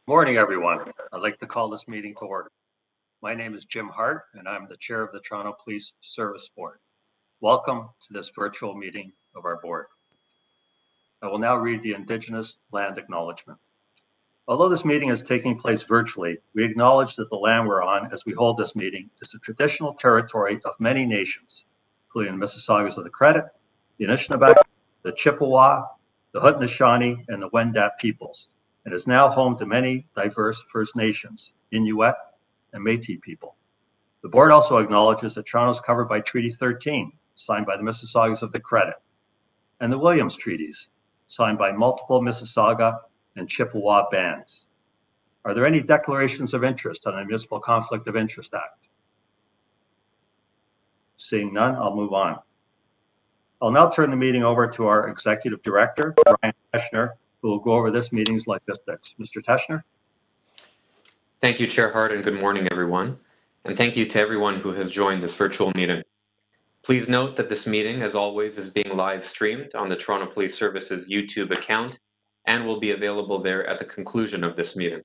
Morning, everyone. I'd like to call this meeting to order. My name is Jim Hart, and I'm the chair of the Toronto Police Service Board. Welcome to this virtual meeting of our board. I will now read the Indigenous land acknowledgement. Although this meeting is taking place virtually, we acknowledge that the land we're on as we hold this meeting is the traditional territory of many nations, including the Mississaugas of the Credit, the Anishinaabe, the Chippewa, the Haudenosaunee, and the Wendat peoples, and is now home to many diverse First Nations, Inuit, and Métis people. The board also acknowledges that Toronto is covered by Treaty 13, signed by the Mississaugas of the Credit, and the Williams Treaties, signed by multiple Mississauga and Chippewa bands. Are there any declarations of interest on the Municipal Conflict of Interest Act? Seeing none, I'll move on. I'll now turn the meeting over to our Executive Director, Brian Teschner, who will go over this meeting's logistics. Mr. Teschner? Thank you, Chair Hart, and good morning, everyone. And thank you to everyone who has joined this virtual meeting. Please note that this meeting, as always, is being live streamed on the Toronto Police Service's YouTube account and will be available there at the conclusion of this meeting.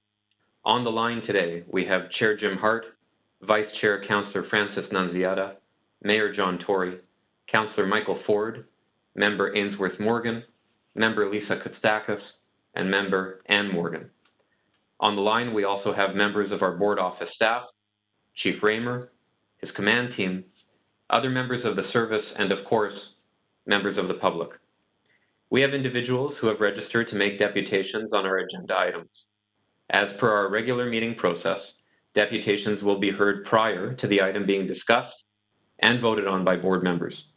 On the line today, we have Chair Jim Hart, Vice Chair Councillor Francis Nunziata, Mayor John Tory, Councillor Michael Ford, Member Ainsworth Morgan, Member Lisa Kostakis, and Member Ann Morgan. On the line, we also have members of our board office staff, Chief Raymer, his command team, other members of the service, and of course, members of the public. We have individuals who have registered to make deputations on our agenda items. As per our regular meeting process, deputations will be heard prior to the item being discussed and voted on by board members.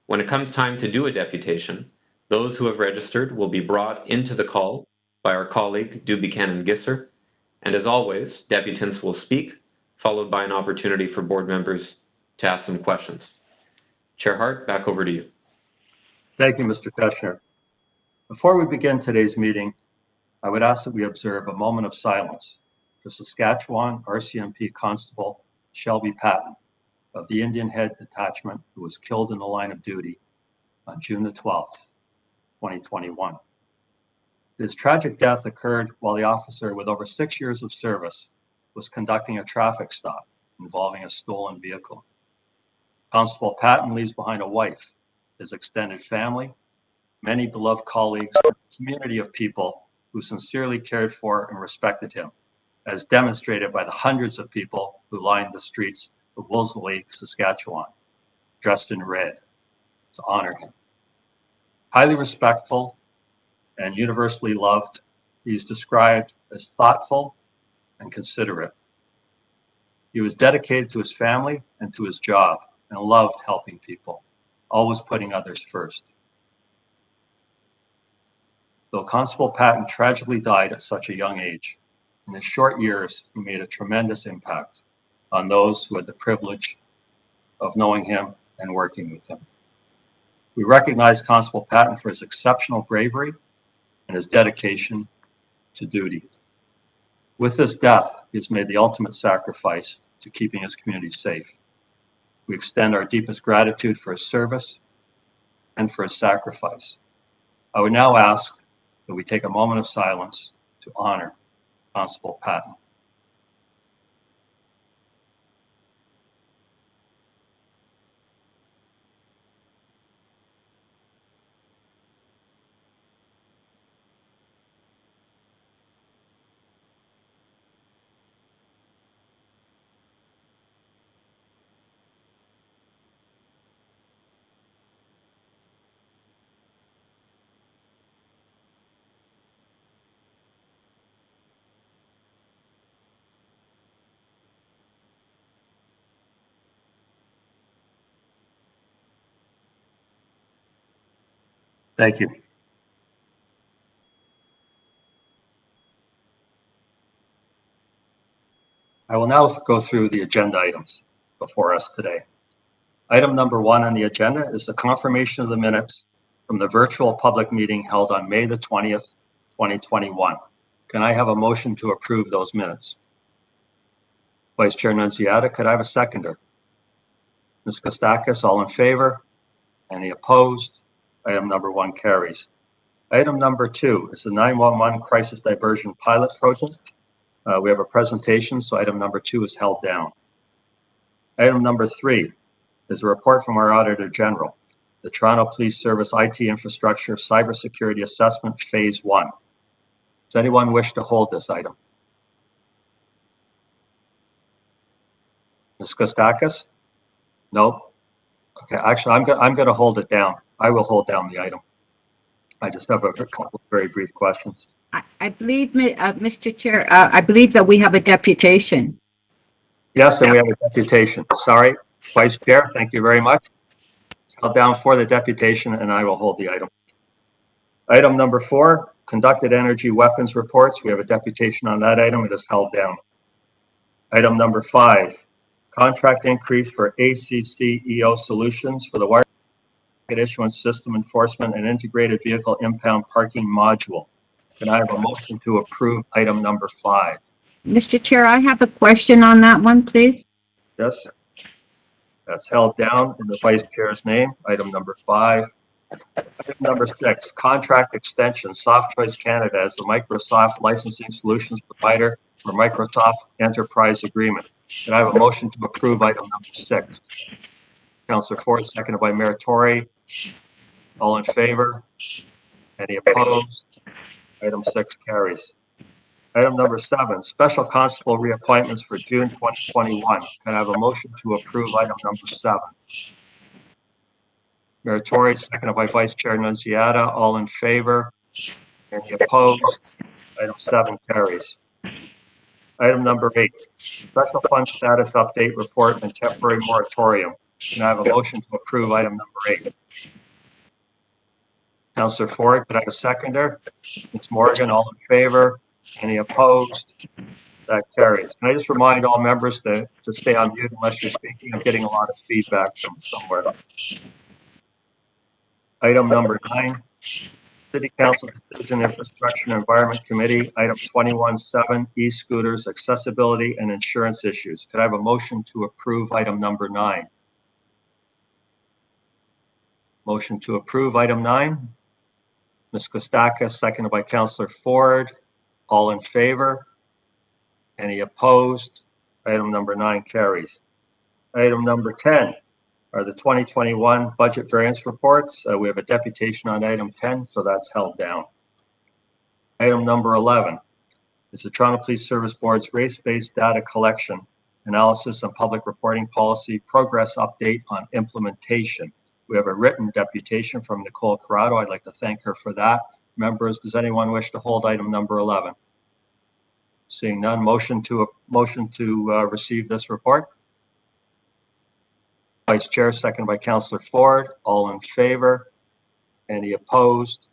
When it comes time to do a deputation, those who have registered will be brought into the call by our colleague, Du Buchanan-Gisser, and as always, deputants will speak, followed by an opportunity for board members to ask some questions. Chair Hart, back over to you. Thank you, Mr. Teschner. Before we begin today's meeting, I would ask that we observe a moment of silence for Saskatchewan RCMP Constable Shelby Patton of the Indian Head Detachment, who was killed in the line of duty on June the 12th, 2021. His tragic death occurred while the officer, with over 6 years of service, was conducting a traffic stop involving a stolen vehicle. Constable Patton leaves behind a wife, his extended family, many beloved colleagues, and a community of people who sincerely cared for and respected him, as demonstrated by the hundreds of people who lined the streets of Wolseley, Saskatchewan, dressed in red to honor him. Highly respectful and universally loved, he's described as thoughtful and considerate. He was dedicated to his family and to his job and loved helping people, always putting others first. Though Constable Patton tragically died at such a young age, in his short years, he made a tremendous impact on those who had the privilege of knowing him and working with him. We recognize Constable Patton for his exceptional bravery and his dedication to duty. With his death, he has made the ultimate sacrifice to keeping his community safe. We extend our deepest gratitude for his service and for his sacrifice. I would now ask that we take a moment of silence to honor Constable Patton. Thank you. I will now go through the agenda items before us today. Item number 1 on the agenda is the confirmation of the minutes from the virtual public meeting held on May the 20th, 2021. Can I have a motion to approve those minutes? Vice Chair Nunziata, could I have a seconder? Ms. Kostakis, all in favor? Any opposed? Item number 1 carries. Item number 2 is the 911 Crisis Diversion Pilot Project. We have a presentation, so item number 2 is held down. Item number 3 is a report from our Auditor General, the Toronto Police Service IT Infrastructure Cybersecurity Assessment Phase 1. Does anyone wish to hold this item? Ms. Kostakis? No? Okay, actually, I'm going to hold it down. I will hold down the item. I just have a couple of very brief questions. I believe, Mr. Chair, I believe that we have a deputation. Yes, and we have a deputation. Sorry, Vice Chair, thank you very much. It's held down for the deputation, and I will hold the item. Item number 4, conducted energy weapons reports. We have a deputation on that item. It is held down. Item number 5, contract increase for ACCEO Solutions for the wire issuance system enforcement and integrated vehicle impound parking module. Can I have a motion to approve item number 5? Mr. Chair, I have a question on that one, please. Yes. That's held down in the Vice Chair's name. Item number 5. Item number 6, contract extension. Soft Choice Canada as the Microsoft licensing solutions provider for Microsoft Enterprise Agreement. Can I have a motion to approve item number 6? Councillor Ford, seconded by Mnp. All in favor? Any opposed? Item 6 carries. Item number 7, special constable reappointments for June 2021. Can I have a motion to approve item number 7? Mnp, seconded by Vice Chair Nunziata. All in favor? Any opposed? Item 7 carries. Item number 8, special fund status update report and temporary moratorium. Can I have a motion to approve item number 8? Councillor Ford, could I have a seconder? Ms. Morgan, all in favor? Any opposed? That carries. Can I just remind all members to stay on mute unless you're speaking? I'm getting a lot of feedback from somewhere. Item number 9, City Council Decision Infrastructure and Environment Committee, item 21.7, e-scooters, accessibility and insurance issues. Could I have a motion to approve item number 9? Motion to approve item 9. Ms. Kostakis, seconded by Councillor Ford. All in favor? Any opposed? Item number 9 carries. Item number 10 are the 2021 budget variance reports. We have a deputation on item 10, so that's held down. Item number 11 is the Toronto Police Service Board's race-based data collection, analysis and public reporting policy progress update on implementation. We have a written deputation from Nicole Corrado. I'd like to thank her for that. Members, does anyone wish to hold item number 11? Seeing none, motion to receive this report. Vice Chair, seconded by Councillor Ford. All in favor? Any opposed?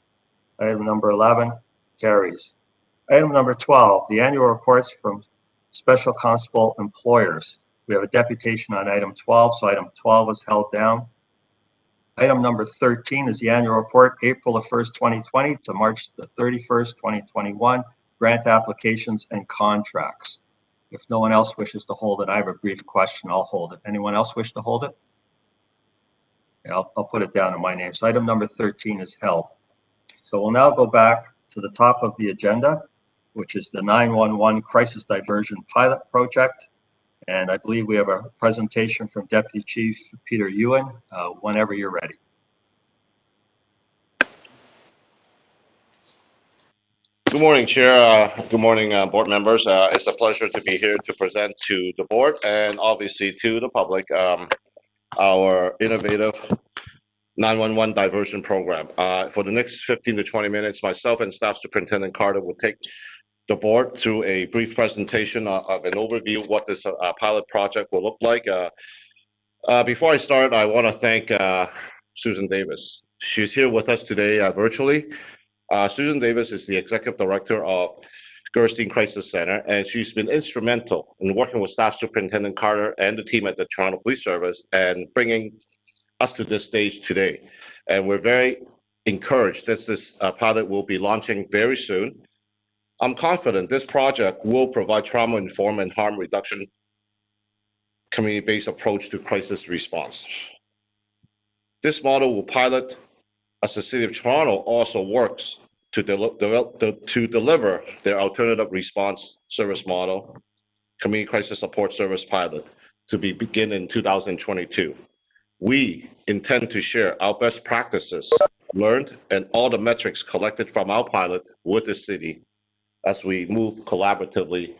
Item number 11 carries. Item number 12, the annual reports from Special Constable employers. We have a deputation on item 12, so item 12 is held down. Item number 13 is the annual report, April the 1st, 2020 to March the 31st, 2021, grant applications and contracts. If no one else wishes to hold it, I have a brief question. I'll hold it. Anyone else wish to hold it? Yeah, I'll put it down in my name. So item number 13 is held. So we'll now go back to the top of the agenda, which is the 911 Crisis Diversion Pilot Project. And I believe we have a presentation from Deputy Chief Peter Ewan, whenever you're ready. Good morning, Chair. Good morning, board members. It's a pleasure to be here to present to the board and obviously to the public our innovative 911 diversion program. For the next 15 to 20 minutes, myself and Staff Superintendent Carter will take the board through a brief presentation of an overview of what this pilot project will look like. Before I start, I want to thank Susan Davis. She's here with us today virtually. Susan Davis is the Executive Director of Gerstein Crisis Center, and she's been instrumental in working with Staff Superintendent Carter and the team at the Toronto Police Service and bringing us to this stage today. And we're very encouraged that this pilot will be launching very soon. I'm confident this project will provide trauma-informed and harm reduction community-based approach to crisis response. This model will pilot as the City of Toronto also works to deliver their alternative response service model, Community Crisis Support Service pilot, to begin in 2022. We intend to share our best practices learned and all the metrics collected from our pilot with the city as we move collaboratively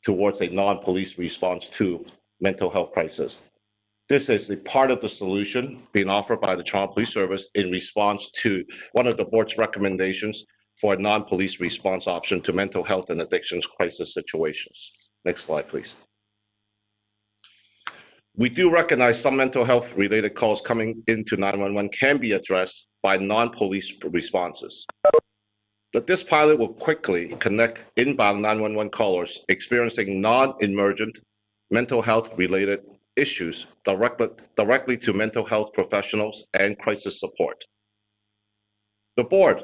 towards a non-police response to mental health crisis. This is a part of the solution being offered by the Toronto Police Service in response to one of the board's recommendations for a non-police response option to mental health and addictions crisis situations. Next slide, please. We do recognize some mental health related calls coming into 911 can be addressed by non-police responses. But this pilot will quickly connect inbound 911 callers experiencing non-emergent mental health related issues directly to mental health professionals and crisis support. The board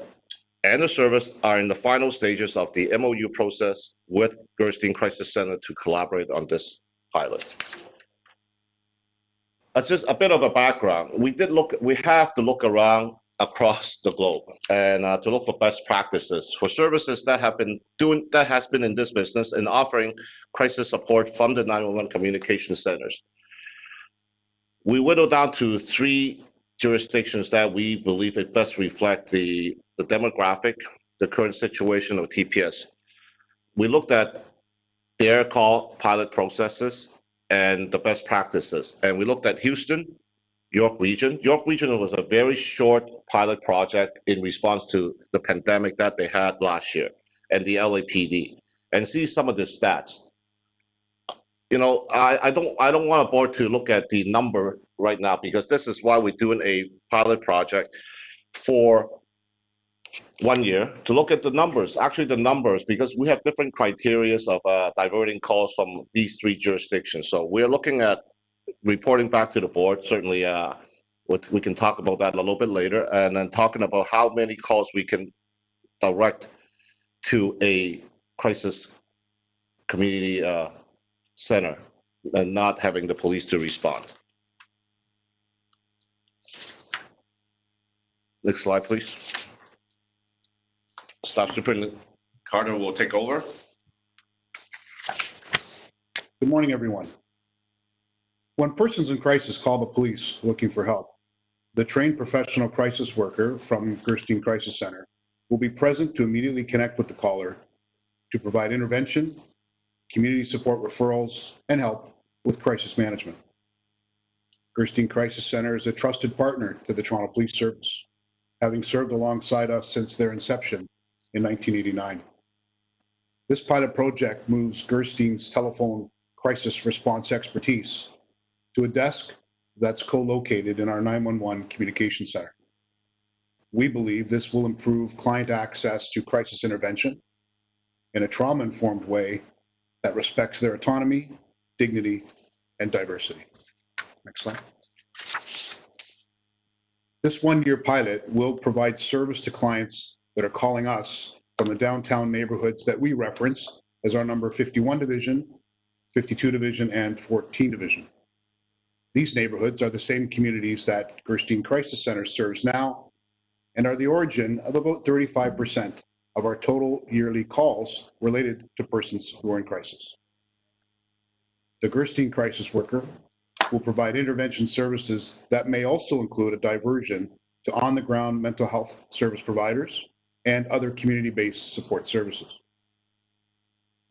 and the service are in the final stages of the MOU process with Gerstein Crisis Center to collaborate on this pilot. Just a bit of a background. We have to look around across the globe and to look for best practices for services that has been in this business and offering crisis support from the 911 communication centers. We whittled down to 3 jurisdictions that we believe it best reflect the demographic, the current situation of TPS. We looked at their call pilot processes and the best practices. And we looked at Houston, York Region. York Region was a very short pilot project in response to the pandemic that they had last year, and the LAPD, and see some of the stats. You know, I don't want a board to look at the number right now, because this is why we're doing a pilot project for 1 year to look at the numbers, because we have different criteria of diverting calls from these 3 jurisdictions. So we're looking at reporting back to the board. Certainly, we can talk about that a little bit later, and then talking about how many calls we can direct to a crisis community center and not having the police to respond. Next slide, please. Staff Superintendent Carter will take over. Good morning, everyone. When persons in crisis call the police looking for help, the trained professional crisis worker from Gerstein Crisis Center will be present to immediately connect with the caller to provide intervention, community support referrals, and help with crisis management. Gerstein Crisis Center is a trusted partner to the Toronto Police Service, having served alongside us since their inception in 1989. This pilot project moves Gerstein's telephone crisis response expertise to a desk that's co-located in our 911 communication center. We believe this will improve client access to crisis intervention in a trauma-informed way that respects their autonomy, dignity, and diversity. Next slide. This 1-year pilot will provide service to clients that are calling us from the downtown neighborhoods that we reference as our number 51 Division, 52 Division, and 14 Division. These neighborhoods are the same communities that Gerstein Crisis Center serves now and are the origin of about 35% of our total yearly calls related to persons who are in crisis. The Gerstein crisis worker will provide intervention services that may also include a diversion to on-the-ground mental health service providers and other community-based support services.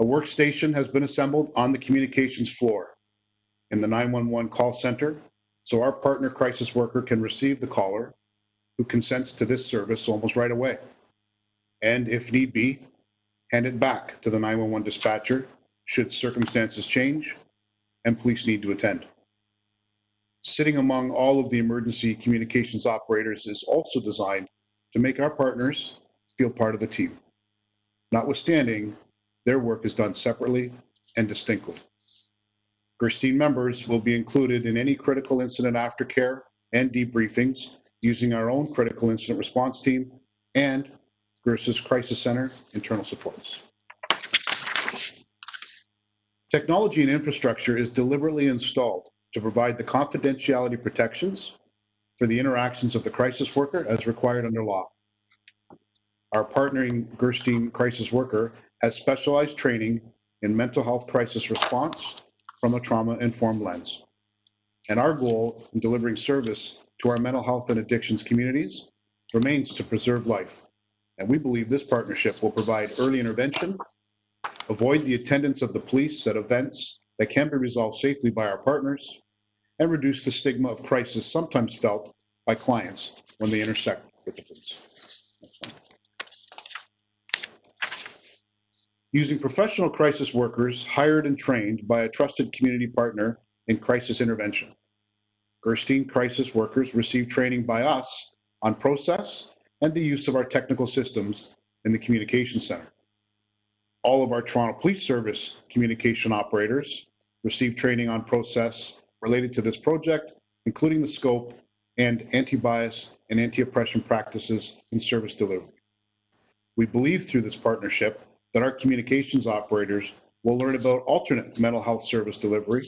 A workstation has been assembled on the communications floor in the 911 call center, so our partner crisis worker can receive the caller who consents to this service almost right away, and if need be, hand it back to the 911 dispatcher should circumstances change and police need to attend. Sitting among all of the emergency communications operators is also designed to make our partners feel part of the team, notwithstanding their work is done separately and distinctly. Gerstein members will be included in any critical incident aftercare and debriefings using our own critical incident response team and Gerstein Crisis Center internal supports. Technology and infrastructure is deliberately installed to provide the confidentiality protections for the interactions of the crisis worker as required under law. Our partnering Gerstein crisis worker has specialized training in mental health crisis response from a trauma-informed lens. And our goal in delivering service to our mental health and addictions communities remains to preserve life. And we believe this partnership will provide early intervention, avoid the attendance of the police at events that can be resolved safely by our partners, and reduce the stigma of crisis sometimes felt by clients when they intersect with the police. Using professional crisis workers hired and trained by a trusted community partner in crisis intervention. Gerstein crisis workers receive training by us on process and the use of our technical systems in the communications center. All of our Toronto Police Service communication operators receive training on process related to this project, including the scope and anti-bias and anti-oppression practices in service delivery. We believe through this partnership that our communications operators will learn about alternate mental health service delivery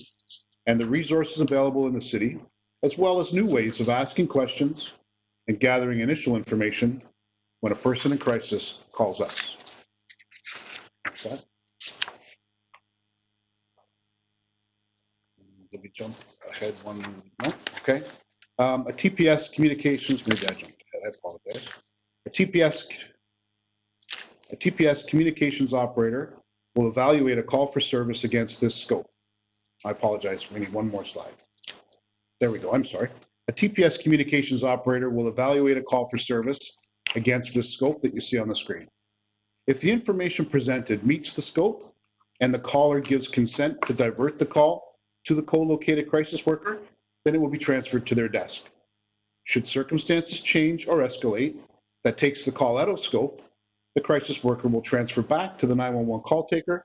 and the resources available in the city, as well as new ways of asking questions and gathering initial information when a person in crisis calls us. Did we jump ahead one? No? Okay. A TPS communications, maybe I jumped ahead, I apologize. A TPS communications operator will evaluate a call for service against this scope. I apologize, we need one more slide. There we go, I'm sorry. A TPS communications operator will evaluate a call for service against this scope that you see on the screen. If the information presented meets the scope and the caller gives consent to divert the call to the co-located crisis worker, then it will be transferred to their desk. Should circumstances change or escalate that takes the call out of scope, the crisis worker will transfer back to the 911 call taker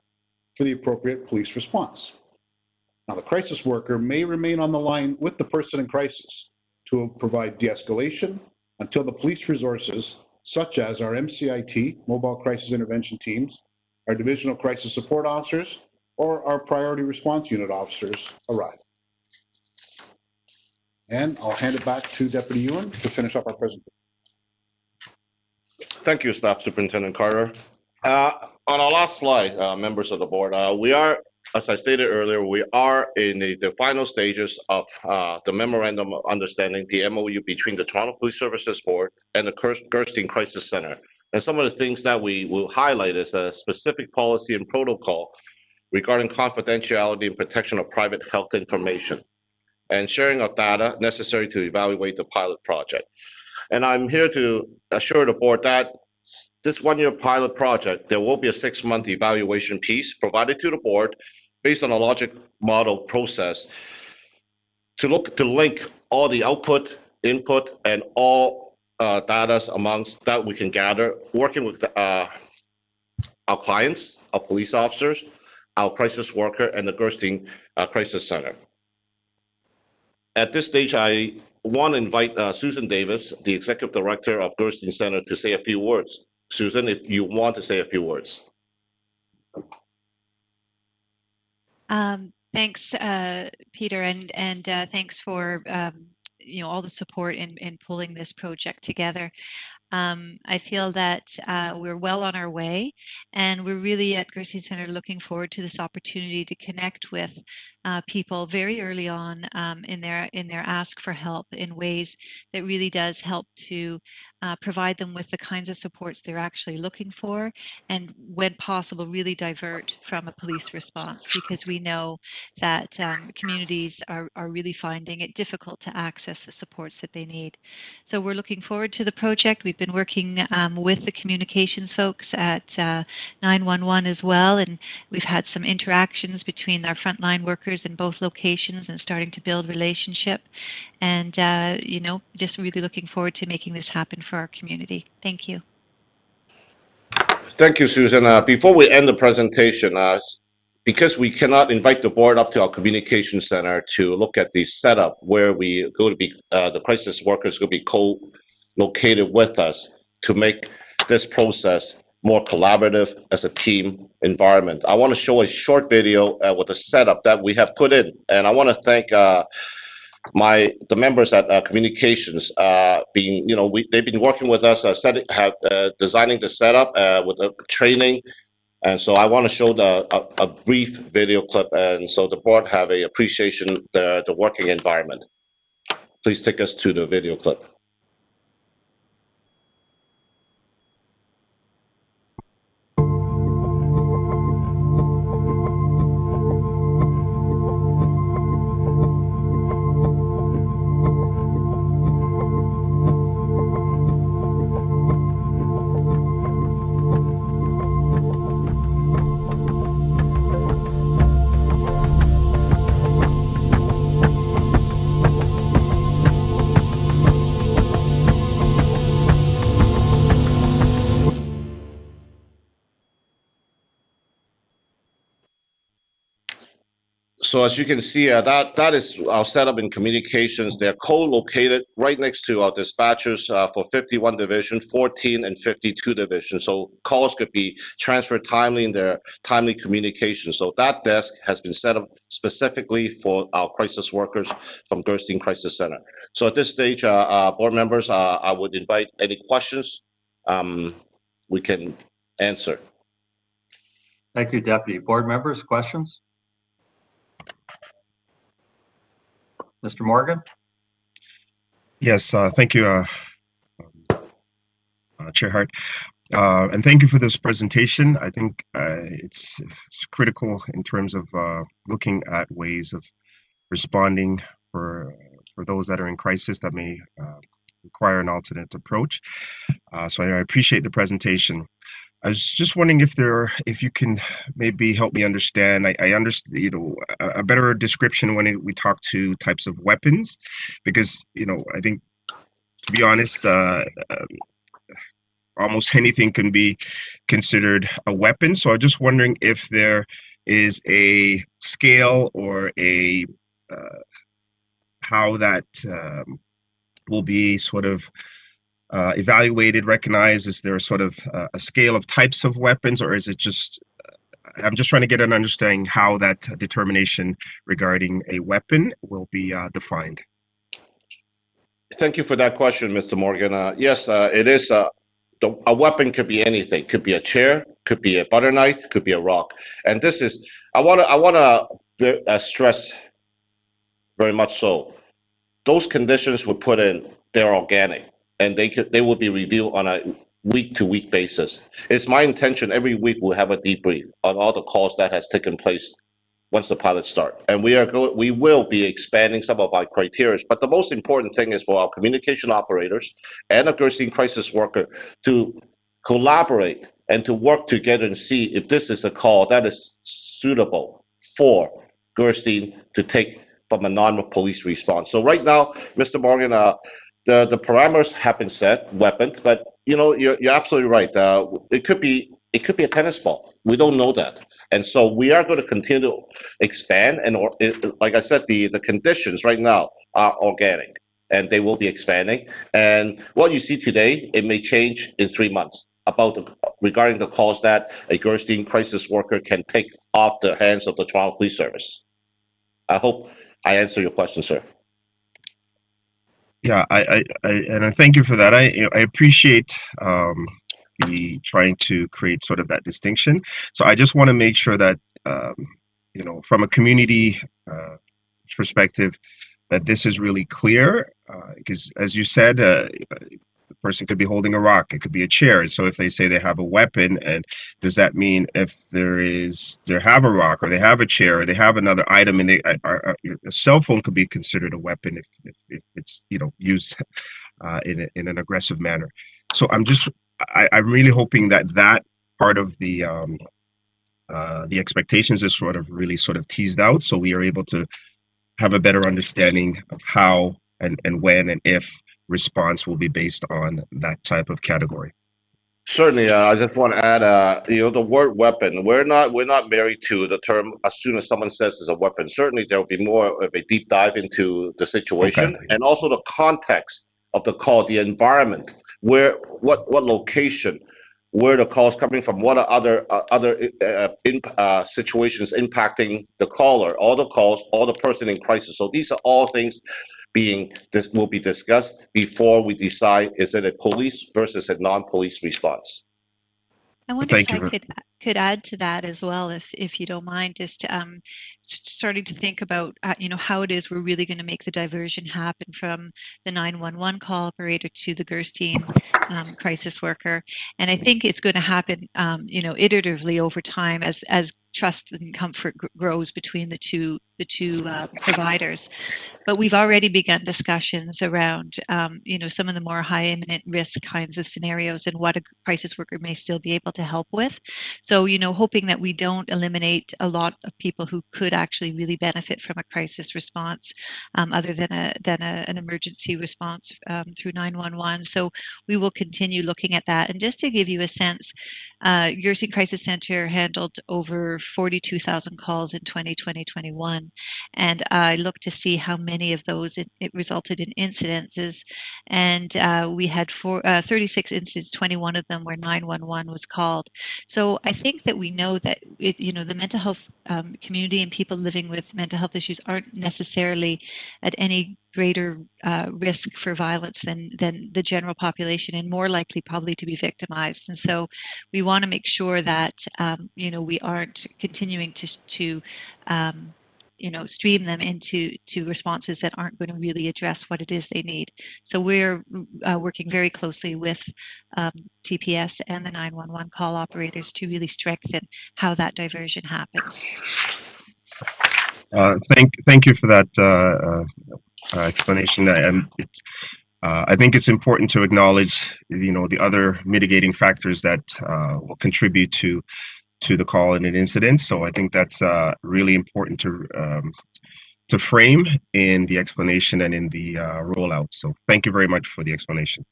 for the appropriate police response. Now, the crisis worker may remain on the line with the person in crisis to provide de-escalation until the police resources, such as our MCIT, Mobile Crisis Intervention Teams, our Divisional Crisis Support Officers, or our Priority Response Unit officers arrive. And I'll hand it back to Deputy Ewan to finish up our presentation. Thank you, Staff Superintendent Carter. On our last slide, members of the board, we are, as I stated earlier, we are in the final stages of the Memorandum of Understanding, the MOU between the Toronto Police Services Board and the Gerstein Crisis Center. And some of the things that we will highlight is a specific policy and protocol regarding confidentiality and protection of private health information and sharing of data necessary to evaluate the pilot project. And I'm here to assure the board that this one-year pilot project, there will be a 6-month evaluation piece provided to the board based on a logic model process to link all the output, input, and all data amongst that we can gather, working with our clients, our police officers, our crisis worker, and the Gerstein Crisis Center. At this stage, I want to invite Susan Davis, the Executive Director of Gerstein Center, to say a few words. Susan, if you want to say a few words. Thanks, Peter, and thanks for all the support in pulling this project together. I feel that we're well on our way, and we're really at Gerstein Center looking forward to this opportunity to connect with people very early on in their ask for help in ways that really does help to provide them with the kinds of supports they're actually looking for, and when possible really divert from a police response, because we know that communities are really finding it difficult to access the supports that they need. So we're looking forward to the project. We've been working with the communications folks at 911 as well, and we've had some interactions between our frontline workers in both locations and starting to build relationship, and just really looking forward to making this happen for our community. Thank you. Thank you, Susan. Before we end the presentation, because we cannot invite the board up to our communication center to look at the setup where we go to be, the crisis workers will be co-located with us to make this process more collaborative as a team environment. I want to show a short video with the setup that we have put in, and I want to thank the members at Communications, they've been working with us, designing the setup with the training, and so I want to show a brief video clip, and so the board have a appreciation the working environment. Please take us to the video clip. So as you can see, that is our setup in Communications. They're co-located right next to our dispatchers for 51 Division, 14 and 52 Division. So calls could be transferred timely in their timely communication. So that desk has been set up specifically for our crisis workers from Gerstein Crisis Center. So at this stage, board members, I would invite any questions we can answer. Thank you, Deputy. Board members, questions? Mr. Morgan? Yes, thank you, Chair Hart. And thank you for this presentation. I think it's critical in terms of looking at ways of responding for those that are in crisis that may require an alternate approach. So I appreciate the presentation. I was just wondering if you can maybe help me understand. I understand, a better description when we talk to types of weapons, because I think, to be honest, almost anything can be considered a weapon. So I'm just wondering if there is a scale or a how that will be sort of evaluated, recognized. Is there sort of a scale of types of weapons, or is it just, I'm just trying to get an understanding how that determination regarding a weapon will be defined. Thank you for that question, Mr. Morgan. Yes, it is. A weapon could be anything. Could be a chair, could be a butter knife, could be a rock. And this is, I want to stress very much so. Those conditions were put in, they're organic, and they will be reviewed on a week-to-week basis. It's my intention every week we'll have a debrief on all the calls that has taken place once the pilots start. And we will be expanding some of our criteria. But the most important thing is for our communication operators and a Gerstein crisis worker to collaborate and to work together and see if this is a call that is suitable for Gerstein to take from a non-police response. So right now, Mr. Morgan, the parameters have been set, weapons, but you're absolutely right. It could be a tennis ball. We don't know that. And so we are going to continue to expand. And like I said, the conditions right now are organic and they will be expanding. And what you see today, it may change in 3 months regarding the calls that a Gerstein crisis worker can take off the hands of the Toronto Police Service. I hope I answer your question, sir. Yeah, I thank you for that. I appreciate the trying to create sort of that distinction. So I just want to make sure that from a community perspective, that this is really clear, because as you said, the person could be holding a rock, it could be a chair. So if they say they have a weapon, and does that mean if they have a rock or they have a chair or they have another item, and a cell phone could be considered a weapon if it's used in an aggressive manner. So I'm really hoping that part of the expectations is sort of really sort of teased out, so we are able to have a better understanding of how and when and if response will be based on that type of category. Certainly, I just want to add, the word weapon. We're not married to the term. As soon as someone says it's a weapon, certainly there will be more of a deep dive into the situation, okay, and also the context of the call, the environment, what location, where the call is coming from, what are other situations impacting the caller, all the calls, all the person in crisis. So these are all things will be discussed before we decide, is it a police versus a non-police response. I wonder if I could add to that as well, if you don't mind, just starting to think about how it is we're really going to make the diversion happen from the 911 call operator to the Gerstein crisis worker, and I think it's going to happen iteratively over time as trust and comfort grows between the two providers. But we've already begun discussions around, some of the more high imminent risk kinds of scenarios and what a crisis worker may still be able to help with. So, hoping that we don't eliminate a lot of people who could actually really benefit from a crisis response, other than an emergency response through 911. So we will continue looking at that. And just to give you a sense, Gerstein Crisis Center handled over 42,000 calls in 2020-21, and I looked to see how many of those it resulted in incidences, and we had 36 incidents, 21 of them where 911 was called. So I think that we know that the mental health community and people living with mental health issues aren't necessarily at any greater risk for violence than the general population, and more likely probably to be victimized. And so we want to make sure that we aren't continuing to stream them into responses that aren't going to really address what it is they need. So we're working very closely with TPS and the 911 call operators to really strengthen how that diversion happens. Thank you for that explanation. I think it's important to acknowledge, the other mitigating factors that will contribute to the call and an incident. So I think that's really important to frame in the explanation and in the rollout. So thank you very much for the explanation.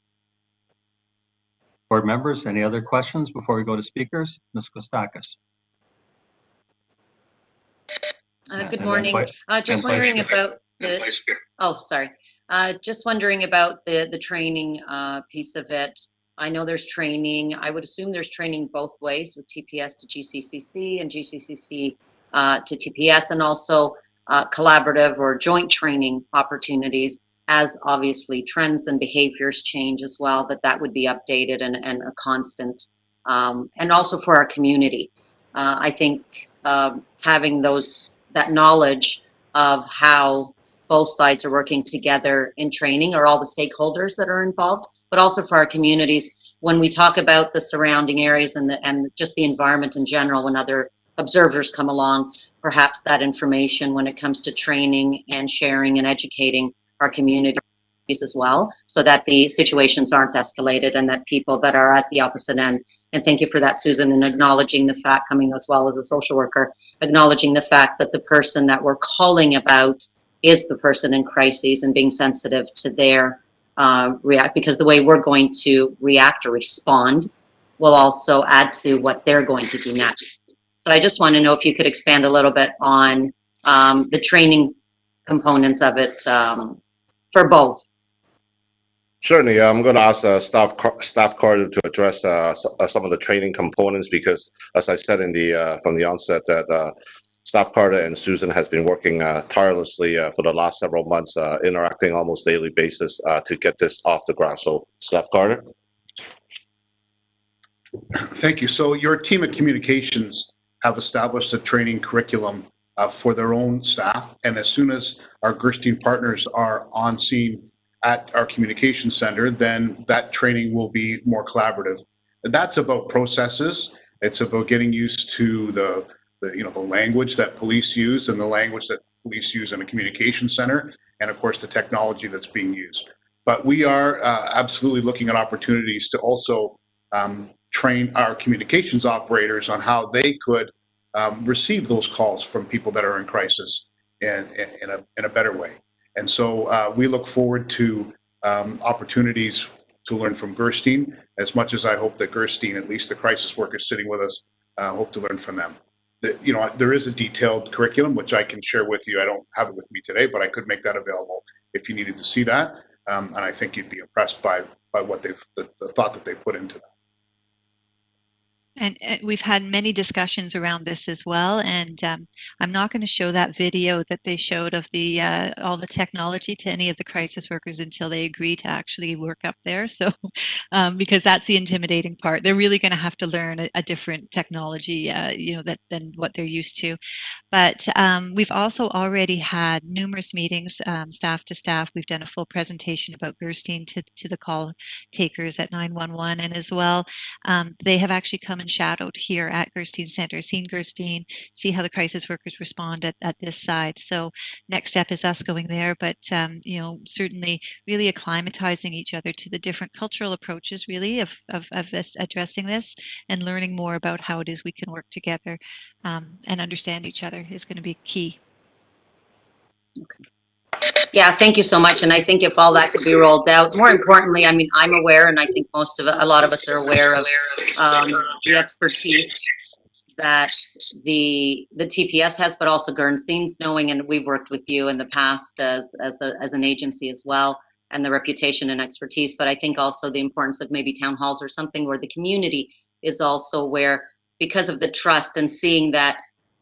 Board members, any other questions before we go to speakers? Ms. Kostakis. Good morning. Just wondering about just wondering about the training piece of it. I know there's training. I would assume there's training both ways, with TPS to GCCC and GCCC to TPS, and also collaborative or joint training opportunities, as obviously trends and behaviors change as well, that would be updated and a constant. And also for our community. I think having that knowledge of how both sides are working together in training, or all the stakeholders that are involved, but also for our communities, when we talk about the surrounding areas and just the environment in general, when other observers come along, perhaps that information when it comes to training and sharing and educating our communities as well, so that the situations aren't escalated and that people that are at the opposite end. And thank you for that, Susan, and acknowledging the fact, coming as well as a social worker, acknowledging the fact that the person that we're calling about is the person in crises, and being sensitive to their react, because the way we're going to react or respond will also add to what they're going to do next. So I just want to know if you could expand a little bit on the training components of it for both. Certainly, I'm going to ask Staff Carter to address some of the training components, because, as I said from the onset, that Staff Carter and Susan has been working tirelessly for the last several months, interacting almost daily basis to get this off the ground. So, Staff Carter. Thank you. So your team of communications have established a training curriculum for their own staff, and as soon as our Gerstein partners are on scene at our communication center, then that training will be more collaborative. And that's about processes. It's about getting used to the language that police use and the language that police use in a communication center, and of course the technology that's being used. But we are absolutely looking at opportunities to also train our communications operators on how they could receive those calls from people that are in crisis in a better way. And so we look forward to opportunities to learn from Gerstein, as much as I hope that Gerstein, at least the crisis workers sitting with us, hope to learn from them. There is a detailed curriculum, which I can share with you. I don't have it with me today, but I could make that available if you needed to see that. And I think you'd be impressed by what the thought that they put into that. And we've had many discussions around this as well. And I'm not going to show that video that they showed of the all the technology to any of the crisis workers until they agree to actually work up there. So because that's the intimidating part. They're really going to have to learn a different technology, than what they're used to. But we've also already had numerous meetings, staff to staff. We've done a full presentation about Gerstein to the call takers at 911, and as well, they have actually come and shadowed here at Gerstein Center, seen Gerstein, see how the crisis workers respond at this side. So next step is us going there, but certainly really acclimatizing each other to the different cultural approaches, really, of addressing this and learning more about how it is we can work together and understand each other is going to be key. Yeah, thank you so much. And I think if all that could be rolled out, more importantly, I mean, I'm aware, and I think a lot of us are aware of the expertise that the TPS has, but also Gerstein's, knowing, and we've worked with you in the past as an agency as well, and the reputation and expertise. But I think also the importance of maybe town halls or something where the community is also aware, because of the trust and seeing that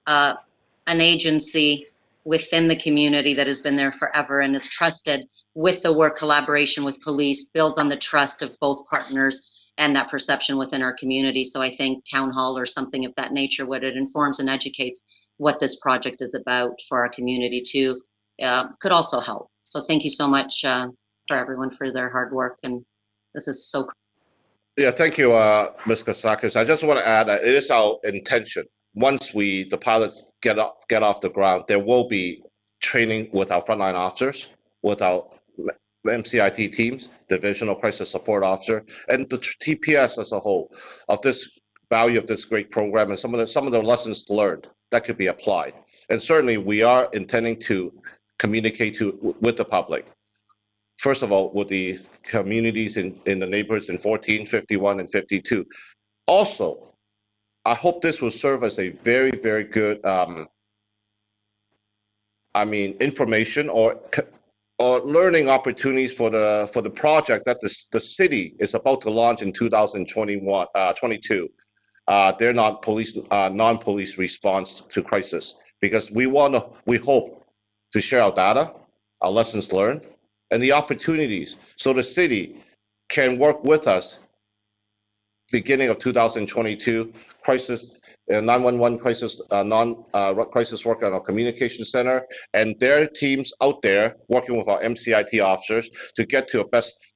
an agency within the community that has been there forever and is trusted with the work collaboration with police builds on the trust of both partners and that perception within our community. So I think town hall or something of that nature, what it informs and educates what this project is about for our community too, could also help. So thank you so much for everyone for their hard work. And this is so. Yeah, thank you, Ms. Kasakis. I just want to add that it is our intention. Once the pilots get off the ground, there will be training with our frontline officers, with our MCIT teams, Divisional Crisis Support Officer, and the TPS as a whole, of this value of this great program and some of the lessons learned that could be applied. And certainly we are intending to communicate with the public. First of all, with the communities in the neighborhoods in 14, 51, and 52. Also, I hope this will serve as a very, very good, information or learning opportunities for the project that the city is about to launch in 2022. Their non-police response to crisis, because we hope to share our data, our lessons learned, and the opportunities, so the city can work with us. Beginning of 2022, crisis 911 crisis crisis work on our communication center, and their teams out there working with our MCIT officers to get to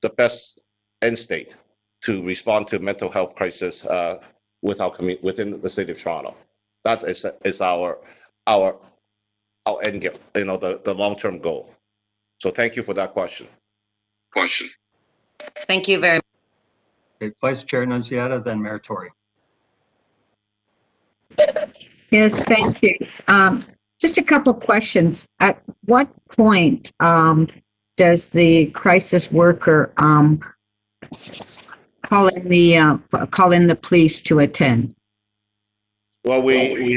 the best end state to respond to mental health crisis within the city of Toronto. That is our end game, the long-term goal. So thank you for that question. Thank you very much. Okay, Vice Chair Nunziata, then Mayor Tory. Yes, thank you. Just a couple questions. At what point does the crisis worker call in the police to attend? Well, we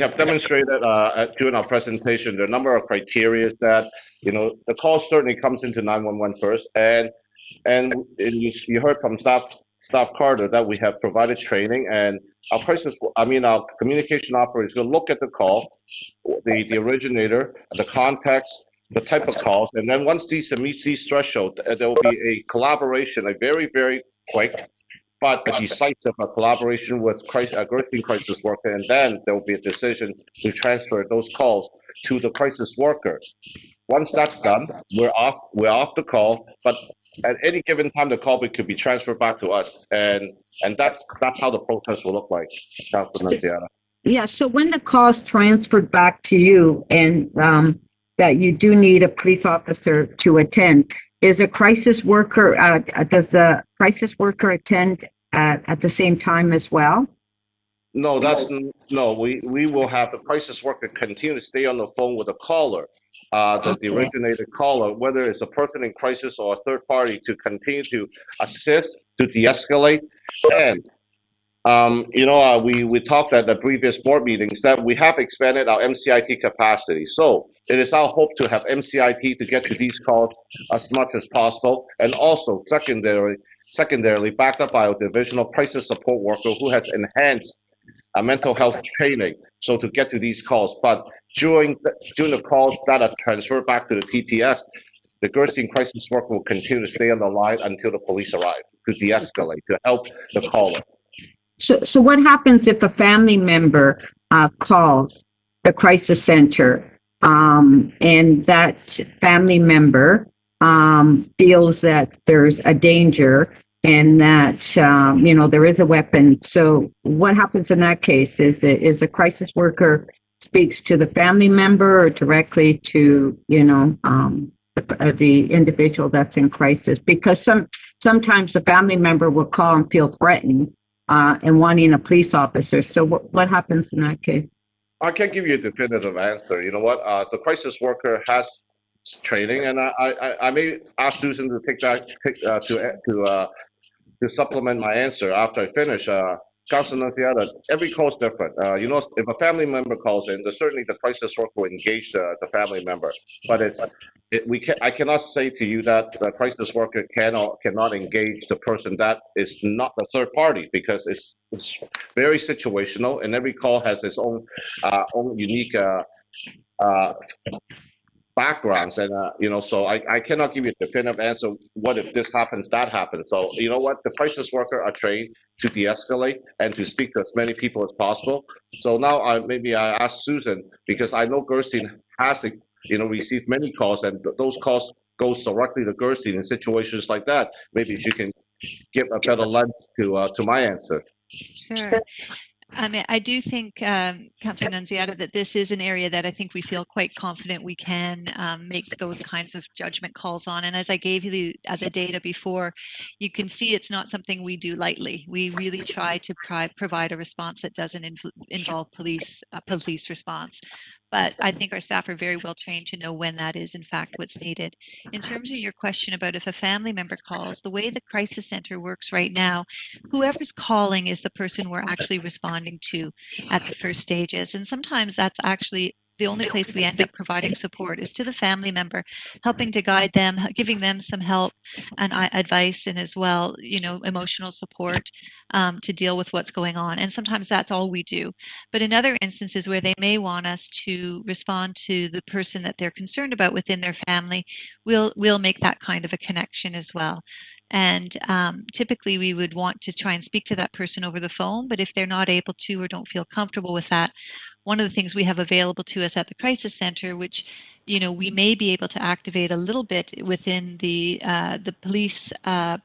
have demonstrated during our presentation the number of criteria that the call certainly comes into 911 first, and you heard from Staff Carter that we have provided training, and our communication operator is going to look at the call, the originator, the context, the type of calls, and then once these meets these thresholds, there will be a collaboration, a very, very quick but a decisive collaboration with Gerstein crisis worker, and then there will be a decision to transfer those calls to the crisis worker. Once that's done, we're off the call, but at any given time, the call could be transferred back to us, and that's how the process will look like, Councilor Nunziata. Yeah, so when the call is transferred back to you and that you do need a police officer to attend, is a crisis worker, does the crisis worker attend at the same time as well? No, we will have the crisis worker continue to stay on the phone with the caller, the originated caller, whether it's a person in crisis or a third party, to continue to assist, to de-escalate. And we talked at the previous board meetings that we have expanded our MCIT capacity. So it is our hope to have MCIT to get to these calls as much as possible, and also secondary secondarily backed up by a divisional crisis support worker who has enhanced mental health training so to get to these calls. But during the calls that are transferred back to the TPS, the Gerstein crisis worker will continue to stay on the line until the police arrive to de-escalate, to help the caller. So what happens if a family member calls the crisis center and that family member feels that there's a danger and that you know, there is a weapon? So what happens in that case? Is the crisis worker speaks to the family member or directly to, you know, the individual that's in crisis? Because sometimes the family member will call and feel threatened and wanting a police officer. So what happens in that case? I can't give you a definitive answer. You know what? The crisis worker has training, and I may ask Susan to take that to supplement my answer after I finish. Councilor Nunziata, every call is different. You know, if a family member calls in, certainly the crisis worker will engage the family member. But I cannot say to you that the crisis worker cannot engage the person that is not the third party, because it's very situational, and every call has its own unique backgrounds, and you know, so I cannot give you a definitive answer. What if this happens, that happens? So you know what, the crisis worker are trained to de-escalate and to speak to as many people as possible. So now maybe I ask Susan, because I know Gerstein has received many calls, and those calls goes directly to Gerstein in situations like that. Maybe you can give a better lens to my answer. Sure. I mean, I do think, Councillor Nunziata, that this is an area that I think we feel quite confident we can make those kinds of judgment calls on. And as I gave you the data before, you can see it's not something we do lightly. We really try to provide a response that doesn't involve police response. But I think our staff are very well trained to know when that is, in fact, what's needed. In terms of your question about if a family member calls, the way the crisis center works right now, whoever's calling is the person we're actually responding to at the first stages. And sometimes that's actually the only place we end up providing support is to the family member, helping to guide them, giving them some help and advice, and as well, you know, emotional support to deal with what's going on. And sometimes that's all we do. But in other instances where they may want us to respond to the person that they're concerned about within their family, we'll make that kind of a connection as well. And typically we would want to try and speak to that person over the phone, but if they're not able to or don't feel comfortable with that, one of the things we have available to us at the crisis center, which, you know, we may be able to activate a little bit within the police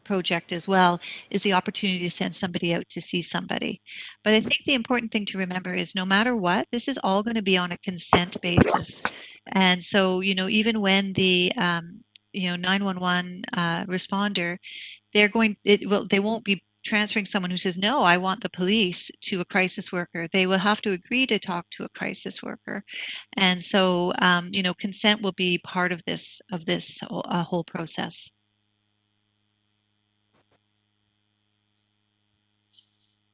project as well, is the opportunity to send somebody out to see somebody. But I think the important thing to remember is no matter what, this is all going to be on a consent basis. And so, you know, even when the 911 responder, they won't be transferring someone who says, no, I want the police, to a crisis worker. They will have to agree to talk to a crisis worker. And so, you know, consent will be part of this whole process.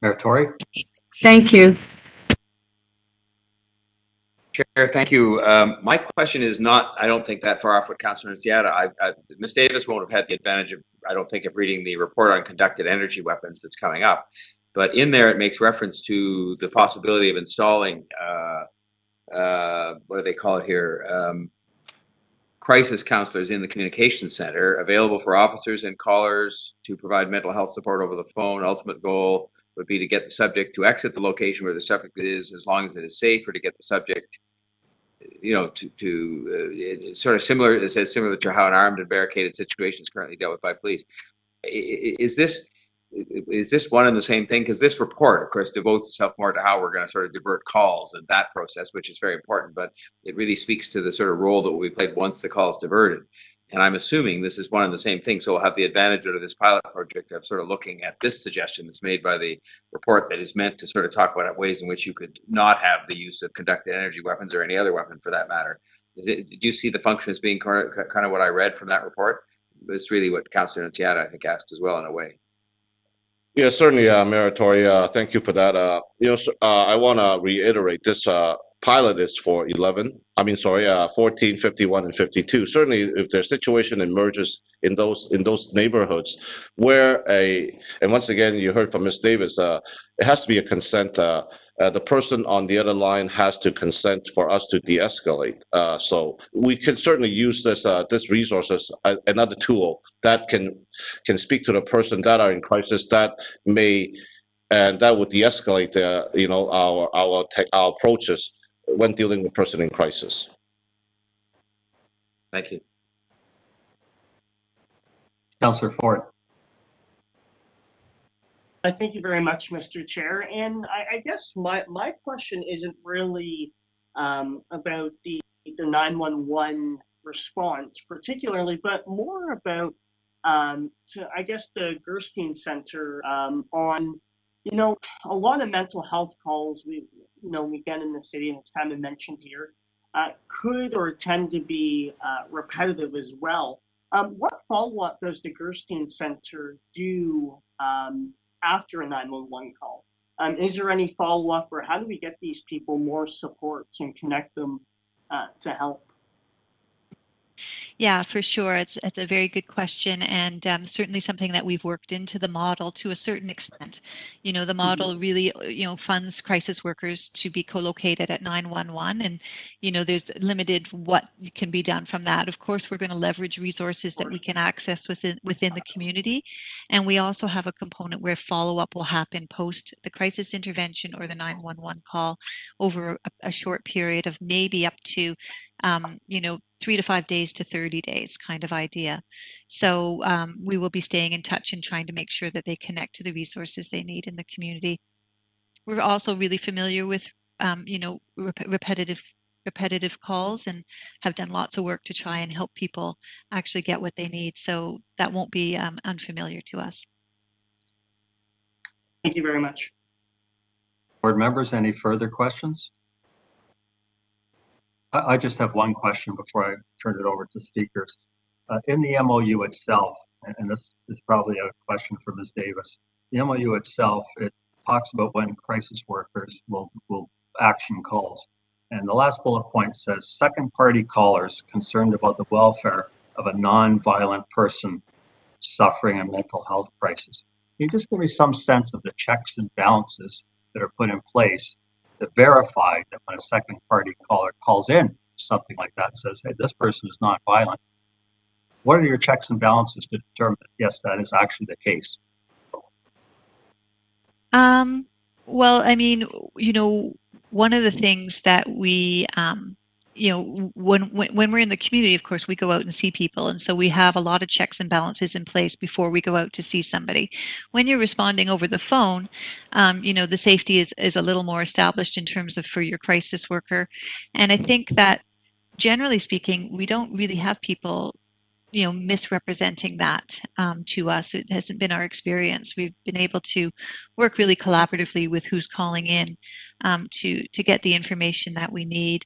Mayor Tory? Thank you. Chair, thank you. My question is not, I don't think, that far off what Councillor Nunziata. Ms. Davis won't have had the advantage of, I don't think, of reading the report on conducted energy weapons that's coming up. But in there, it makes reference to the possibility of installing, what do they call it here? Crisis counselors in the communication center, available for officers and callers to provide mental health support over the phone. Ultimate goal would be to get the subject to exit the location where the subject is, as long as it is safe, or to get the subject, you know, it's sort of similar. It says similar to how an armed and barricaded situation is currently dealt with by police. Is this one and the same thing? Because this report, of course, devotes itself more to how we're going to sort of divert calls and that process, which is very important. But it really speaks to the sort of role that will be played once the call is diverted. And I'm assuming this is one and the same thing. So we'll have the advantage of this pilot project of sort of looking at this suggestion that's made by the report, that is meant to sort of talk about ways in which you could not have the use of conducted energy weapons, or any other weapon for that matter. Did you see the function as being kind of what I read from that report? It's really what Councillor Nunziata, I think, asked as well, in a way. Yeah, certainly, Mayor Tory, thank you for that. I want to reiterate this pilot is for 14, 51, and 52. Certainly, if their situation emerges in those neighborhoods where and once again, you heard from Ms. Davis, it has to be a consent. The person on the other line has to consent for us to de-escalate. So we can certainly use this resource as another tool that can speak to the person that are in crisis and that would de-escalate our approaches when dealing with person in crisis. Thank you. Councillor Ford. Thank you very much, Mr. Chair. And I guess my question isn't really about the 911 response particularly, but more about I guess the Gerstein Center on, a lot of mental health calls we get in the city, and it's kind of mentioned here, could or tend to be repetitive as well. What follow-up does the Gerstein Center do after a 911 call? Is there any follow-up, or how do we get these people more support and connect them to help? Yeah, for sure. It's a very good question, and certainly something that we've worked into the model to a certain extent. The model really, funds crisis workers to be co-located at 911, and there's limited what can be done from that. Of course, we're going to leverage resources that we can access within the community, and we also have a component where follow-up will happen post the crisis intervention or the 911 call over a short period of maybe up to 3 to 5 days to 30 days kind of idea. So we will be staying in touch and trying to make sure that they connect to the resources they need in the community. We're also really familiar with, repetitive calls, and have done lots of work to try and help people actually get what they need. So that won't be unfamiliar to us. Thank you very much. Board members, any further questions? I just have one question before I turn it over to speakers. In the MOU itself, and this is probably a question for Ms. Davis, the MOU itself, it talks about when crisis workers will action calls. And the last bullet point says, second party callers concerned about the welfare of a non-violent person suffering a mental health crisis. Can you just give me some sense of the checks and balances that are put in place to verify that when a second party caller calls in something like that, says, hey, this person is not violent, what are your checks and balances to determine that, yes, that is actually the case? Well, I mean, one of the things that we, when we're in the community, of course, we go out and see people. And so we have a lot of checks and balances in place before we go out to see somebody. When you're responding over the phone, the safety is a little more established in terms of for your crisis worker. And I think that generally speaking, we don't really have people misrepresenting that to us. It hasn't been our experience. We've been able to work really collaboratively with who's calling in to get the information that we need.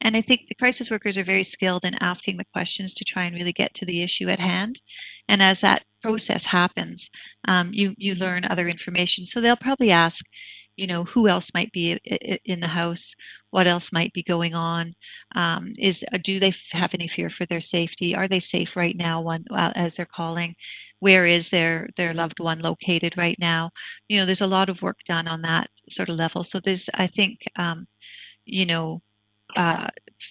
And I think the crisis workers are very skilled in asking the questions to try and really get to the issue at hand. And as that process happens, you learn other information. So they'll probably ask, who else might be in the house? What else might be going on? Do they have any fear for their safety? Are they safe right now as they're calling? Where is their loved one located right now? There's a lot of work done on that sort of level. So there's, I think,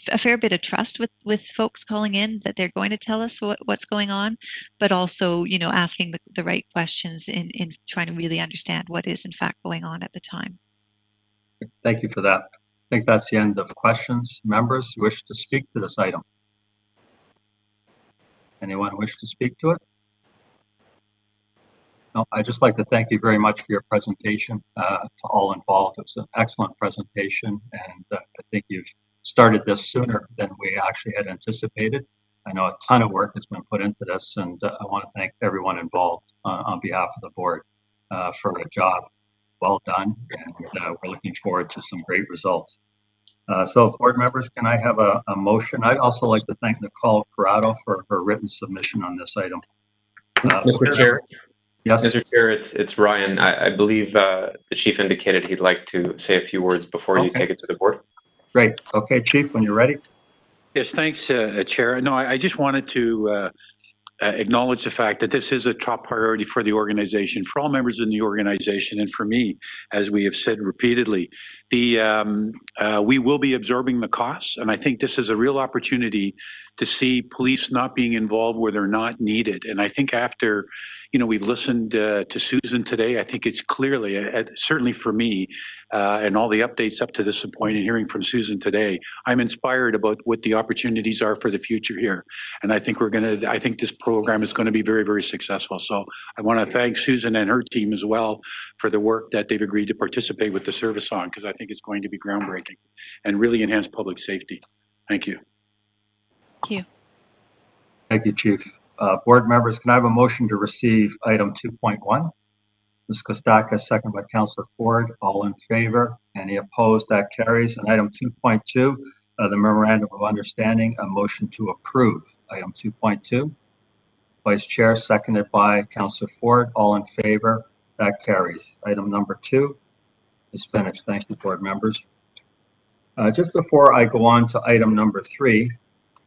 a fair bit of trust with folks calling in that they're going to tell us what's going on, but also, asking the right questions in trying to really understand what is in fact going on at the time. Thank you for that. I think that's the end of questions. Members who wish to speak to this item? Anyone wish to speak to it? No, I'd just like to thank you very much for your presentation to all involved. It was an excellent presentation, and I think you've started this sooner than we actually had anticipated. I know a ton of work has been put into this, and I want to thank everyone involved on behalf of the board for a job well done, and we're looking forward to some great results. So board members, can I have a motion? I'd also like to thank Nicole Corrado for her written submission on this item. Mr. Chair. Yes. Mr. Chair, it's Ryan. I believe the chief indicated he'd like to say a few words before you take it to the board. Great. Okay, Chief, when you're ready. Yes, thanks, Chair. No, I just wanted to acknowledge the fact that this is a top priority for the organization, for all members in the organization, and for me, as we have said repeatedly. We will be absorbing the costs, and I think this is a real opportunity to see police not being involved where they're not needed. And I think after, we've listened to Susan today, I think it's clearly, certainly for me, and all the updates up to this point and hearing from Susan today, I'm inspired about what the opportunities are for the future here. And I think I think this program is going to be very, very successful. So I want to thank Susan and her team as well for the work that they've agreed to participate with the service on, because I think it's going to be groundbreaking and really enhance public safety. Thank you. Thank you. Thank you, Chief. Board members, can I have a motion to receive item 2.1? Ms. Kostakis, second by Councillor Ford. All in favor? Any opposed? That carries. And item 2.2, the Memorandum of Understanding, a motion to approve. Item 2.2. Vice Chair, seconded by Councillor Ford. All in favor? That carries. Item number 2 is finished. Thank you, board members. Just before I go on to item number 3,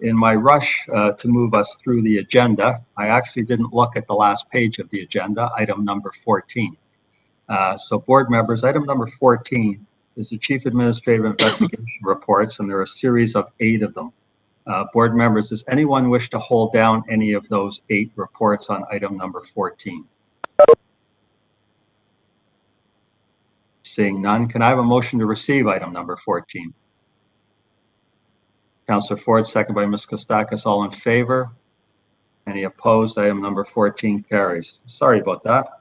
in my rush to move us through the agenda, I actually didn't look at the last page of the agenda, item number 14. So board members, item number 14 is the Chief Administrative Investigation Reports, and there are a series of 8 of them. Board members, does anyone wish to hold down any of those 8 reports on item number 14? Seeing none, can I have a motion to receive item number 14? Councillor Ford, second by Ms. Kostakis. All in favor? Any opposed? Item number 14 carries. Sorry about that.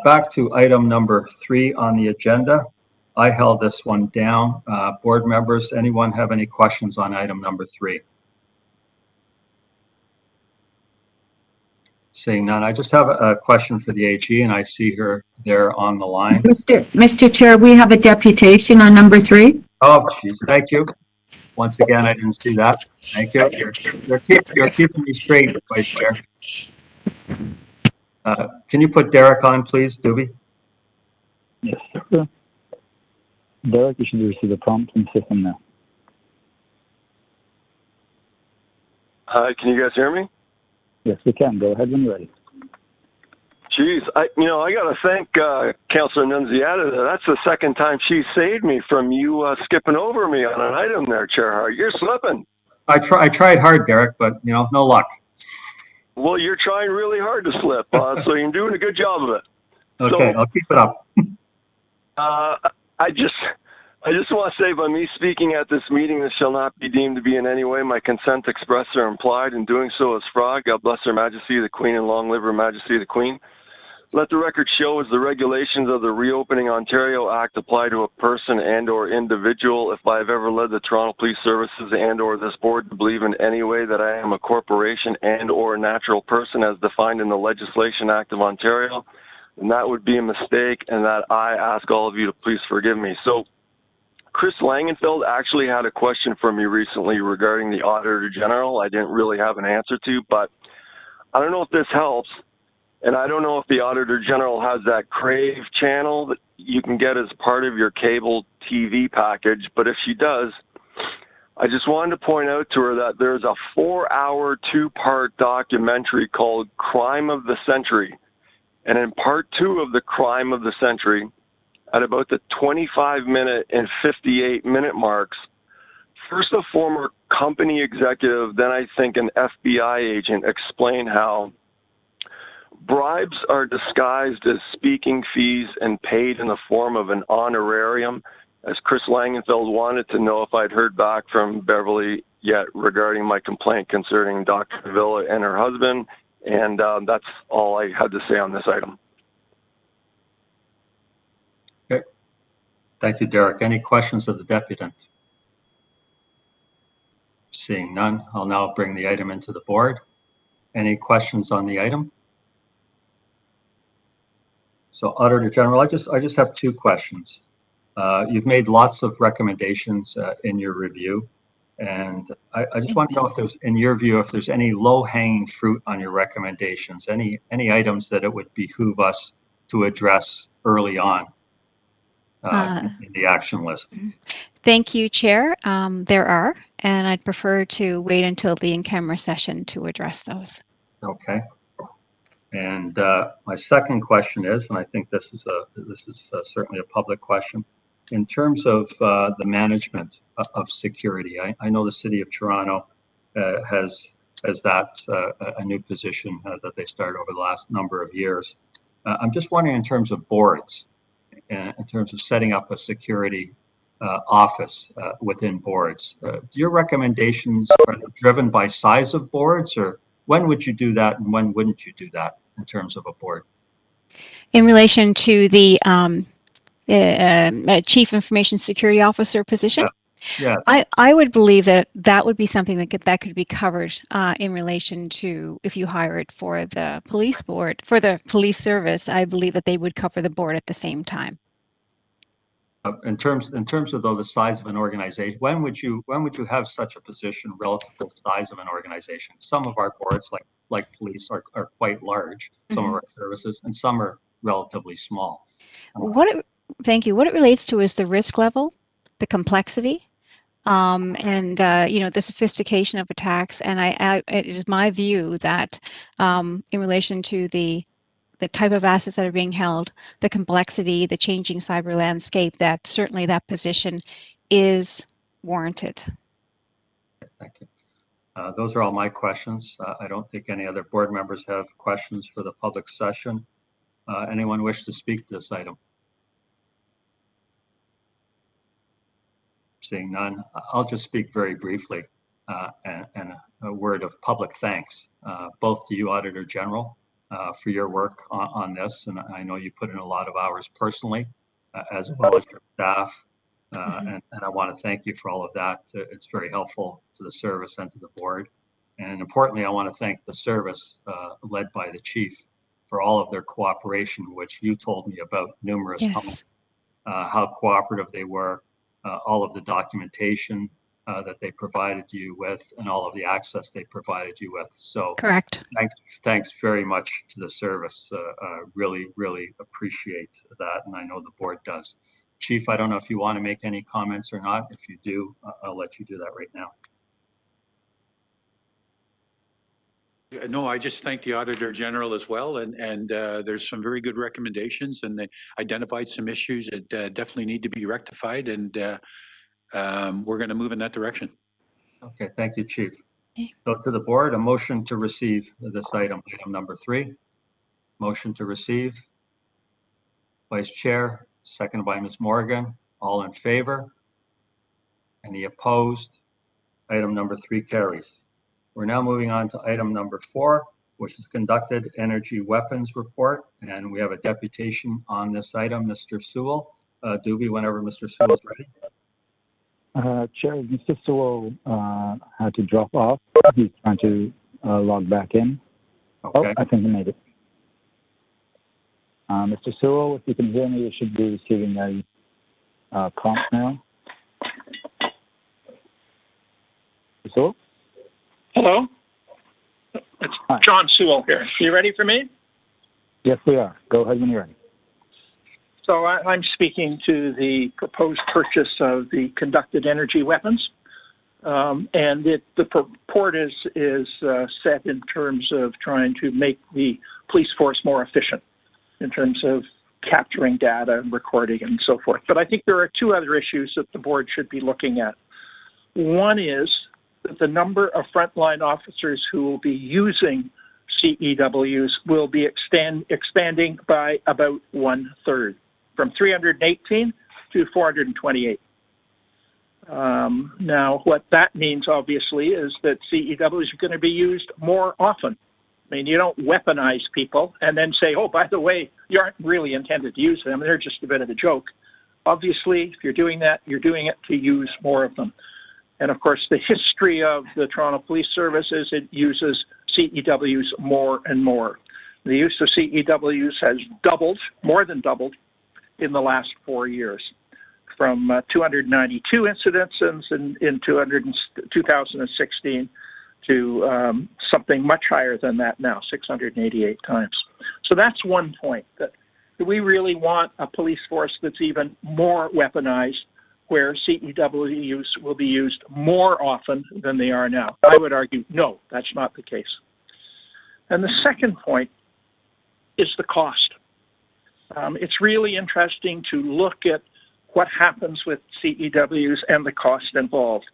Back to item number 3 on the agenda. I held this one down. Board members, anyone have any questions on item number 3? Seeing none, I just have a question for the AG, and I see her there on the line. Mr. Chair, we have a deputation on number 3. Oh, geez, thank you. Once again, I didn't see that. Thank you. You're keeping me straight, Vice Chair. Can you put Derek on, please, Doobie? Yes, sir. Derek, you should receive a prompt in the system now. Can you guys hear me? Yes, we can. Go ahead when you're ready. Jeez, I got to thank Councilor Nunziata. That's the second time she saved me from you skipping over me on an item there, Chair Hart. You're slipping. I tried hard, Derek, but no luck. Well, you're trying really hard to slip, so you're doing a good job of it. Okay, so, I'll keep it up. I just want to say, by me speaking at this meeting, this shall not be deemed to be in any way my consent expressed or implied. In doing so is fraud. God bless Her Majesty the Queen, and long live Her Majesty the Queen. Let the record show as the regulations of the Reopening Ontario Act apply to a person and or individual. If I have ever led the Toronto Police Services and or this board to believe in any way that I am a corporation and or a natural person as defined in the Legislation Act of Ontario, then that would be a mistake, and that I ask all of you to please forgive me. So Chris Langenfeld actually had a question for me recently regarding the Auditor General. I didn't really have an answer to, but I don't know if this helps. And I don't know if the Auditor General has that Crave channel that you can get as part of your cable TV package, but if she does, I just wanted to point out to her that there's a 4-hour, 2-part documentary called Crime of the Century. And in part 2 of the Crime of the Century, at about the 25-minute and 58-minute marks, first a former company executive, then I think an FBI agent, explain how bribes are disguised as speaking fees and paid in the form of an honorarium, as Chris Langenfeld wanted to know if I'd heard back from Beverly yet regarding my complaint concerning Dr. Villa and her husband. And that's all I had to say on this item. Okay. Thank you, Derek. Any questions of the deputant? Seeing none, I'll now bring the item into the board. Any questions on the item? So, Auditor General, I just have 2 questions. You've made lots of recommendations in your review, and I just want to know if there's, in your view, if there's any low-hanging fruit on your recommendations, any items that it would behoove us to address early on. in the action list? Thank you, Chair. There are, and I'd prefer to wait until the in-camera session to address those. Okay. And my second question is, and I think this is certainly a public question, in terms of the management of security. I know the City of Toronto has that a new position that they started over the last number of years. I'm just wondering, in terms of boards, in terms of setting up a security office within boards, your recommendations are driven by size of boards, or when would you do that and when wouldn't you do that in terms of a board? In relation to the Chief Information Security Officer position? Yes. I would believe that would be something that could be covered in relation to if you hire it for the police board, for the police service. I believe that they would cover the board at the same time. In terms of though the size of an organization, when would you have such a position relative to the size of an organization? Some of our boards, like police, are quite large. Some of our services, and some are relatively small. Thank you. What it relates to is the risk level, the complexity, and the sophistication of attacks. And it is my view that in relation to the type of assets that are being held, the complexity, the changing cyber landscape, that certainly that position is warranted. Thank you. Those are all my questions. I don't think any other board members have questions for the public session. Anyone wish to speak to this item? Seeing none, I'll just speak very briefly and a word of public thanks, both to you, Auditor General, for your work on this. And I know you put in a lot of hours personally, as well as your staff. And I want to thank you for all of that. It's very helpful to the service and to the board. And importantly, I want to thank the service led by the chief for all of their cooperation, which you told me about numerous times, how cooperative they were, all of the documentation that they provided you with, and all of the access they provided you with. So correct. Thanks very much to the service. Really appreciate that, and I know the board does. Chief, I don't know if you want to make any comments or not. If you do, I'll let you do that right now. No, I just thank the Auditor General as well, and there's some very good recommendations, and they identified some issues that definitely need to be rectified, and we're going to move in that direction. Okay, thank you, Chief. So to the board, a motion to receive this item number 3. Motion to receive. Vice Chair, seconded by Ms. Morgan. All in favor? Any opposed? Item number 3 carries. We're now moving on to item number 4, which is Conducted Energy Weapons Report. And we have a deputation on this item, Mr. Sewell. Doobie, whenever Mr. Sewell is ready. Chair, Mr. Sewell had to drop off. He's trying to log back in. Okay. Oh, I think he made it. Mr. Sewell, if you can hear me, you should be receiving a prompt now. Mr. Sewell? Hello? It's John Sewell here. You ready for me? Yes, we are. Go ahead when you're ready. So I'm speaking to the proposed purchase of the conducted energy weapons. And the report is set in terms of trying to make the police force more efficient in terms of capturing data and recording and so forth. But I think there are 2 other issues that the board should be looking at. One is that the number of frontline officers who will be using CEWs will be expanding by about 1/3, from 318 to 428. Now, what that means, obviously, is that CEWs are going to be used more often. I mean, you don't weaponize people and then say, oh, by the way, you aren't really intended to use them. They're just a bit of a joke. Obviously, if you're doing that, you're doing it to use more of them. And of course, the history of the Toronto Police Service is it uses CEWs more and more. The use of CEWs has doubled, more than doubled, in the last 4 years, from 292 incidents in 2016 to something much higher than that now, 688 times. So that's one point, that Do we really want a police force that's even more weaponized, where CEWs will be used more often than they are now? I would argue, no, that's not the case. And the second point is the cost. It's really interesting to look at what happens with CEWs and the cost involved.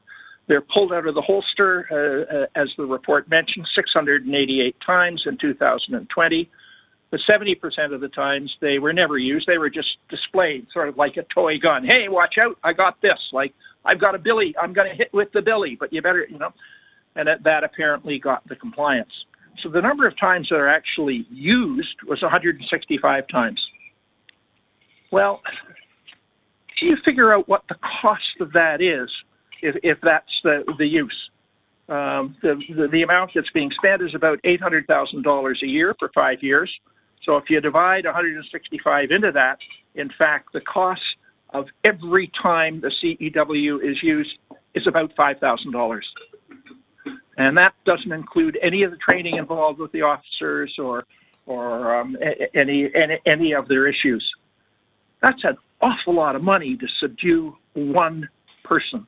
They're pulled out of the holster, as the report mentioned, 688 times in 2020. But 70% of the times they were never used. They were just displayed, sort of like a toy gun. Hey, watch out, I got this. Like, I've got a billy, I'm going to hit with the billy, but you better, you know. And that apparently got the compliance. So the number of times that are actually used was 165 times. Well, you figure out what the cost of that is, if that's the use. The amount that's being spent is about $800,000 a year for 5 years. So if you divide 165 into that, in fact, the cost of every time the CEW is used is about $5,000. And that doesn't include any of the training involved with the officers or any of their issues. That's an awful lot of money to subdue one person.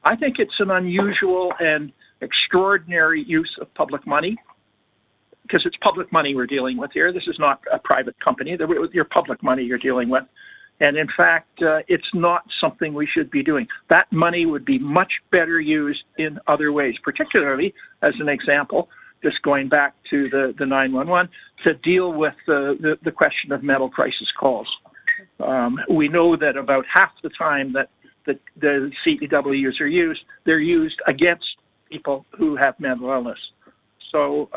I think it's an unusual and extraordinary use of public money, because it's public money we're dealing with here. This is not a private company. Your public money you're dealing with. And in fact, it's not something we should be doing. That money would be much better used in other ways, particularly, as an example, just going back to the 911, to deal with the question of mental crisis calls. We know that about half the time that the CEWs are used, they're used against people who have mental illness. So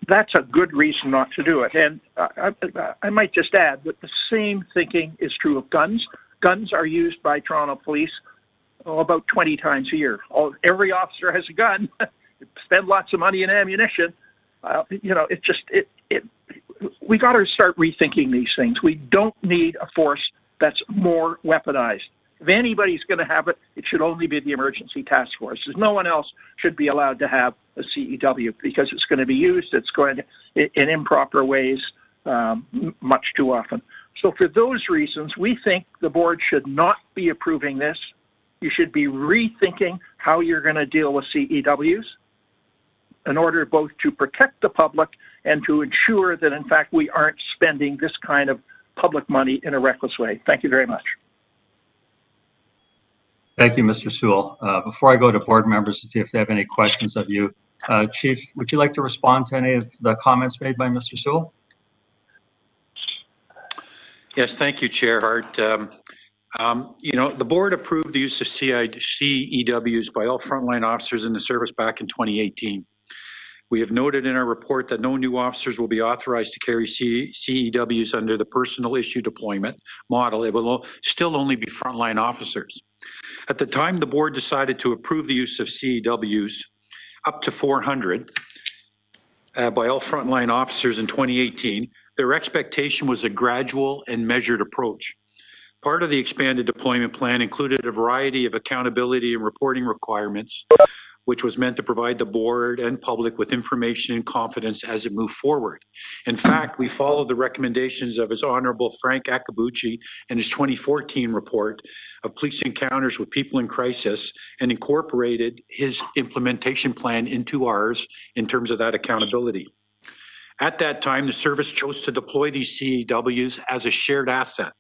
that's a good reason not to do it. And I might just add that the same thinking is true of guns. Guns are used by Toronto Police about 20 times a year. Every officer has a gun. Spend lots of money in ammunition. You know, we got to start rethinking these things. We don't need a force that's more weaponized. If anybody's going to have it, it should only be the emergency task forces. No one else should be allowed to have a CEW, because it's going to be used, it's going to, in improper ways, much too often. So for those reasons, we think the board should not be approving this. You should be rethinking how you're going to deal with CEWs in order both to protect the public and to ensure that, in fact, we aren't spending this kind of public money in a reckless way. Thank you very much. Thank you, Mr. Sewell. Before I go to board members to see if they have any questions of you, Chief, would you like to respond to any of the comments made by Mr. Sewell? Yes, thank you, Chair Hart. You know, the board approved the use of CEWs by all frontline officers in the service back in 2018. We have noted in our report that no new officers will be authorized to carry CEWs under the personal issue deployment model. It will still only be frontline officers. At the time the board decided to approve the use of CEWs up to 400 by all frontline officers in 2018, their expectation was a gradual and measured approach. Part of the expanded deployment plan included a variety of accountability and reporting requirements, which was meant to provide the board and public with information and confidence as it moved forward. In fact, we followed the recommendations of His Honorable Frank Akabuchi in his 2014 report of police encounters with people in crisis, and incorporated his implementation plan into ours in terms of that accountability. At that time, the service chose to deploy these CEWs as a shared asset.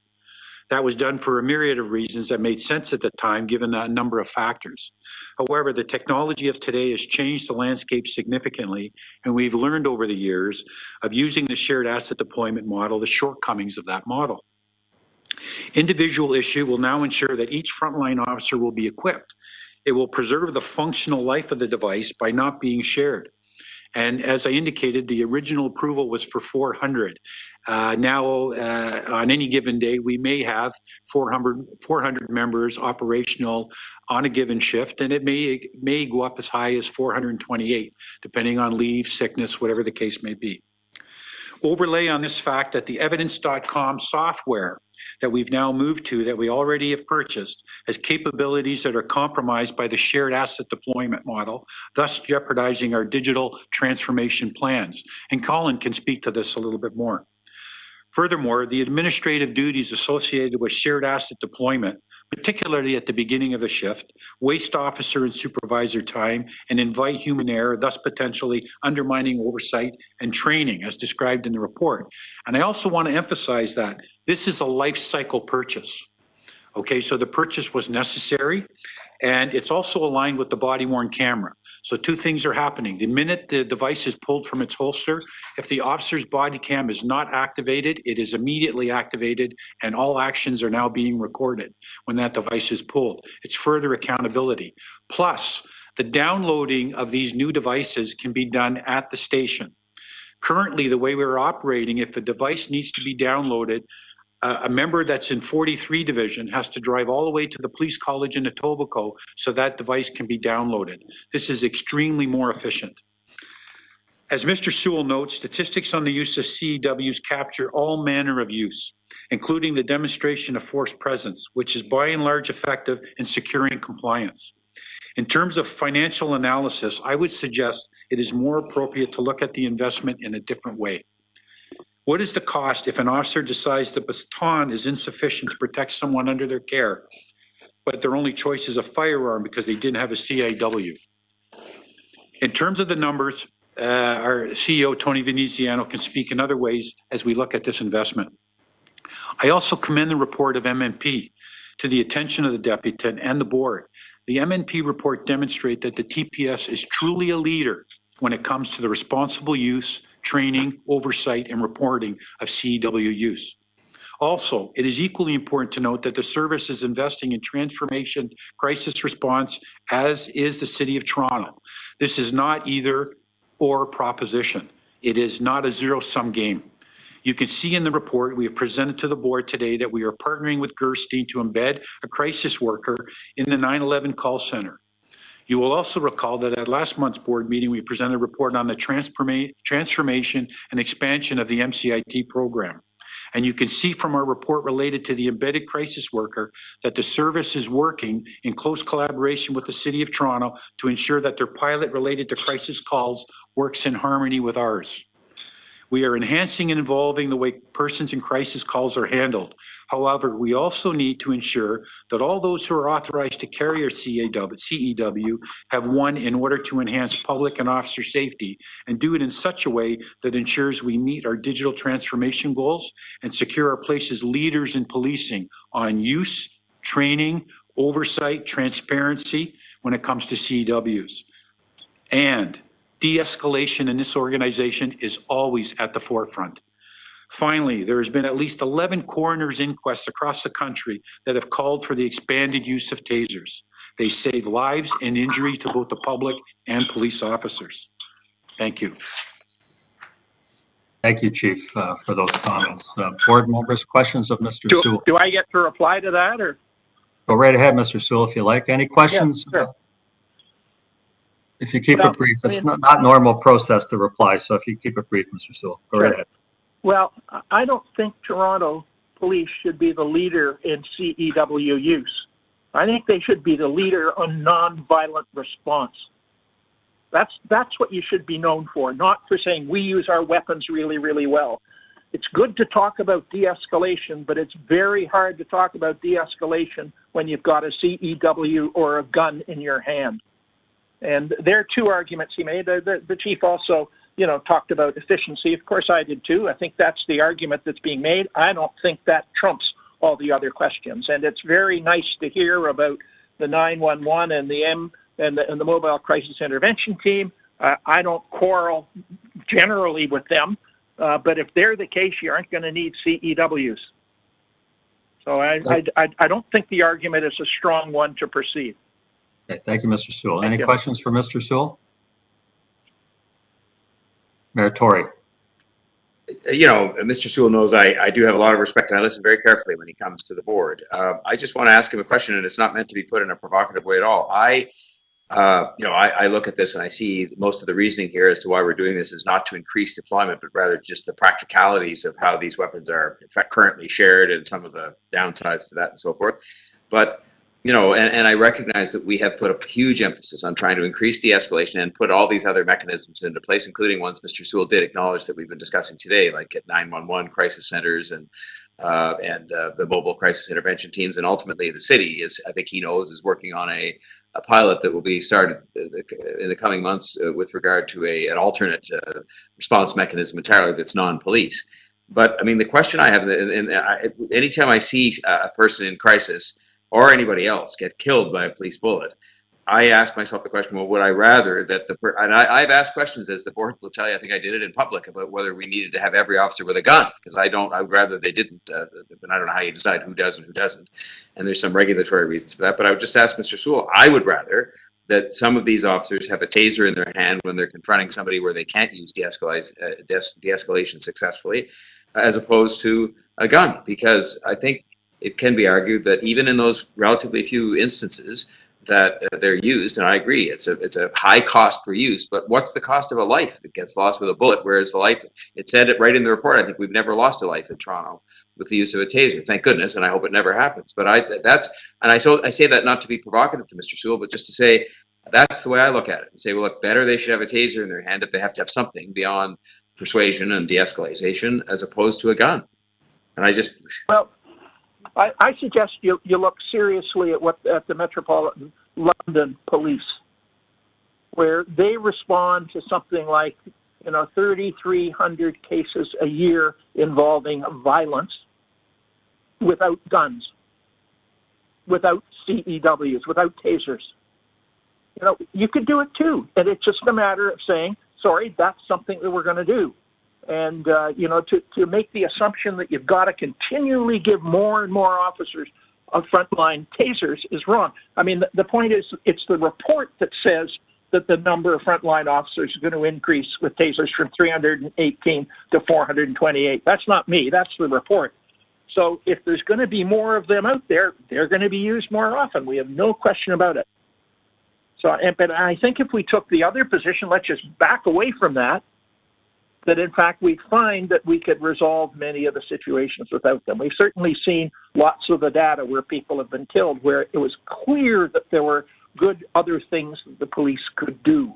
That was done for a myriad of reasons that made sense at the time, given a number of factors. However, the technology of today has changed the landscape significantly, and we've learned over the years of using the shared asset deployment model, the shortcomings of that model. Individual issue will now ensure that each frontline officer will be equipped. It will preserve the functional life of the device by not being shared. And as I indicated, the original approval was for 400. Now, on any given day, we may have 400 members operational on a given shift, and it may go up as high as 428, depending on leave, sickness, whatever the case may be. Overlay on this fact that the evidence.com software that we've now moved to, that we already have purchased, has capabilities that are compromised by the shared asset deployment model, thus jeopardizing our digital transformation plans. And Colin can speak to this a little bit more. Furthermore, the administrative duties associated with shared asset deployment, particularly at the beginning of a shift, waste officer and supervisor time, and invite human error, thus potentially undermining oversight and training as described in the report. And I also want to emphasize that this is a life cycle purchase. Okay, so the purchase was necessary, and it's also aligned with the body-worn camera. So two things are happening. The minute the device is pulled from its holster, if the officer's body cam is not activated, it is immediately activated, and all actions are now being recorded when that device is pulled. It's further accountability. Plus, the downloading of these new devices can be done at the station. Currently, the way we're operating, if a device needs to be downloaded, a member that's in 43 Division has to drive all the way to the police college in Etobicoke so that device can be downloaded. This is extremely more efficient. As Mr. Sewell notes, statistics on the use of CEWs capture all manner of use, including the demonstration of force presence, which is by and large effective in securing compliance. In terms of financial analysis, I would suggest it is more appropriate to look at the investment in a different way. What is the cost if an officer decides the baton is insufficient to protect someone under their care, but their only choice is a firearm because they didn't have a CIW? In terms of the numbers, our CEO, Tony Veneziano, can speak in other ways as we look at this investment. I also commend the report of MNP to the attention of the deputy and the board. The MNP report demonstrates that the TPS is truly a leader when it comes to the responsible use, training, oversight, and reporting of CEW use. Also, it is equally important to note that the service is investing in transformation crisis response, as is the City of Toronto. This is not either or proposition. It is not a zero-sum game. You can see in the report we have presented to the board today that we are partnering with Gerstein to embed a crisis worker in the 9/11 call center. You will also recall that at last month's board meeting, we presented a report on the transformation and expansion of the MCIT program. And you can see from our report related to the embedded crisis worker that the service is working in close collaboration with the City of Toronto to ensure that their pilot related to crisis calls works in harmony with ours. We are enhancing and evolving the way persons in crisis calls are handled. However, we also need to ensure that all those who are authorized to carry our CEW have one in order to enhance public and officer safety and do it in such a way that ensures we meet our digital transformation goals and secure our place as leaders in policing on use, training, oversight, transparency when it comes to CEWs. And de-escalation in this organization is always at the forefront. Finally, there has been at least 11 coroner's inquests across the country that have called for the expanded use of tasers. They save lives and injury to both the public and police officers. Thank you. Thank you, Chief, for those comments. Board members, questions of Mr. Sewell? Do I get to reply to that, or? Go right ahead, Mr. Sewell, if you like. Any questions? Yeah, sure. If you keep it brief, it's not normal process to reply, so if you keep it brief, Mr. Sewell, go right ahead. Well, I don't think Toronto Police should be the leader in CEW use. I think they should be the leader on nonviolent response. That's what you should be known for, not for saying we use our weapons really, really well. It's good to talk about de-escalation, but it's very hard to talk about de-escalation when you've got a CEW or a gun in your hand. And there are two arguments he made. The chief also, talked about efficiency. Of course, I did too. I think that's the argument that's being made. I don't think that trumps all the other questions. And it's very nice to hear about the 911 and the mobile crisis intervention team. I don't quarrel generally with them, but if they're the case, you aren't going to need CEWs. So I don't think the argument is a strong one to proceed. Okay, thank you, Mr. Sewell. Any questions for Mr. Sewell? Mayor Tory. Mr. Sewell knows I do have a lot of respect, and I listen very carefully when he comes to the board. I just want to ask him a question, and it's not meant to be put in a provocative way at all. I look at this and I see most of the reasoning here as to why we're doing this is not to increase deployment, but rather just the practicalities of how these weapons are in fact currently shared and some of the downsides to that and so forth. But you know, and I recognize that we have put a huge emphasis on trying to increase de-escalation and put all these other mechanisms into place, including ones Mr. Sewell did acknowledge that we've been discussing today, like at 911 crisis centers and the mobile crisis intervention teams, and ultimately the city is, I think he knows, is working on a pilot that will be started in the coming months with regard to an alternate response mechanism entirely that's non-police. But I mean, the question I have, anytime I see a person in crisis or anybody else get killed by a police bullet, I ask myself the question, well, would I rather that and I've asked questions, as the board will tell you, I think I did it in public, about whether we needed to have every officer with a gun, because I would rather they didn't, but I don't know how you decide who does and who doesn't. And there's some regulatory reasons for that, but I would just ask Mr. Sewell, I would rather that some of these officers have a taser in their hand when they're confronting somebody where they can't use de-escalation successfully, as opposed to a gun, because I think it can be argued that even in those relatively few instances that they're used, and I agree, it's a high cost per use, but what's the cost of a life that gets lost with a bullet? Whereas the life, it said it right in the report, I think we've never lost a life in Toronto with the use of a taser, thank goodness, and I hope it never happens. But I say that not to be provocative to Mr. Sewell, but just to say that's the way I look at it, and say, well, look, better they should have a taser in their hand if they have to have something beyond persuasion and de-escalation, as opposed to a gun. And I just... Well, I suggest you look seriously at the Metropolitan London Police, where they respond to something like 3,300 cases a year involving violence without guns, without CEWs, without tasers. You could do it too, and it's just a matter of saying, sorry, that's something that we're going to do. And, to make the assumption that you've got to continually give more and more officers of frontline tasers is wrong. I mean, the point is, it's the report that says that the number of frontline officers is going to increase with tasers from 318 to 428. That's not me. That's the report. So if there's going to be more of them out there, they're going to be used more often. We have no question about it. So, but I think if we took the other position, let's just back away from that in fact we'd find that we could resolve many of the situations without them. We've certainly seen lots of the data where people have been killed, where it was clear that there were good other things that the police could do.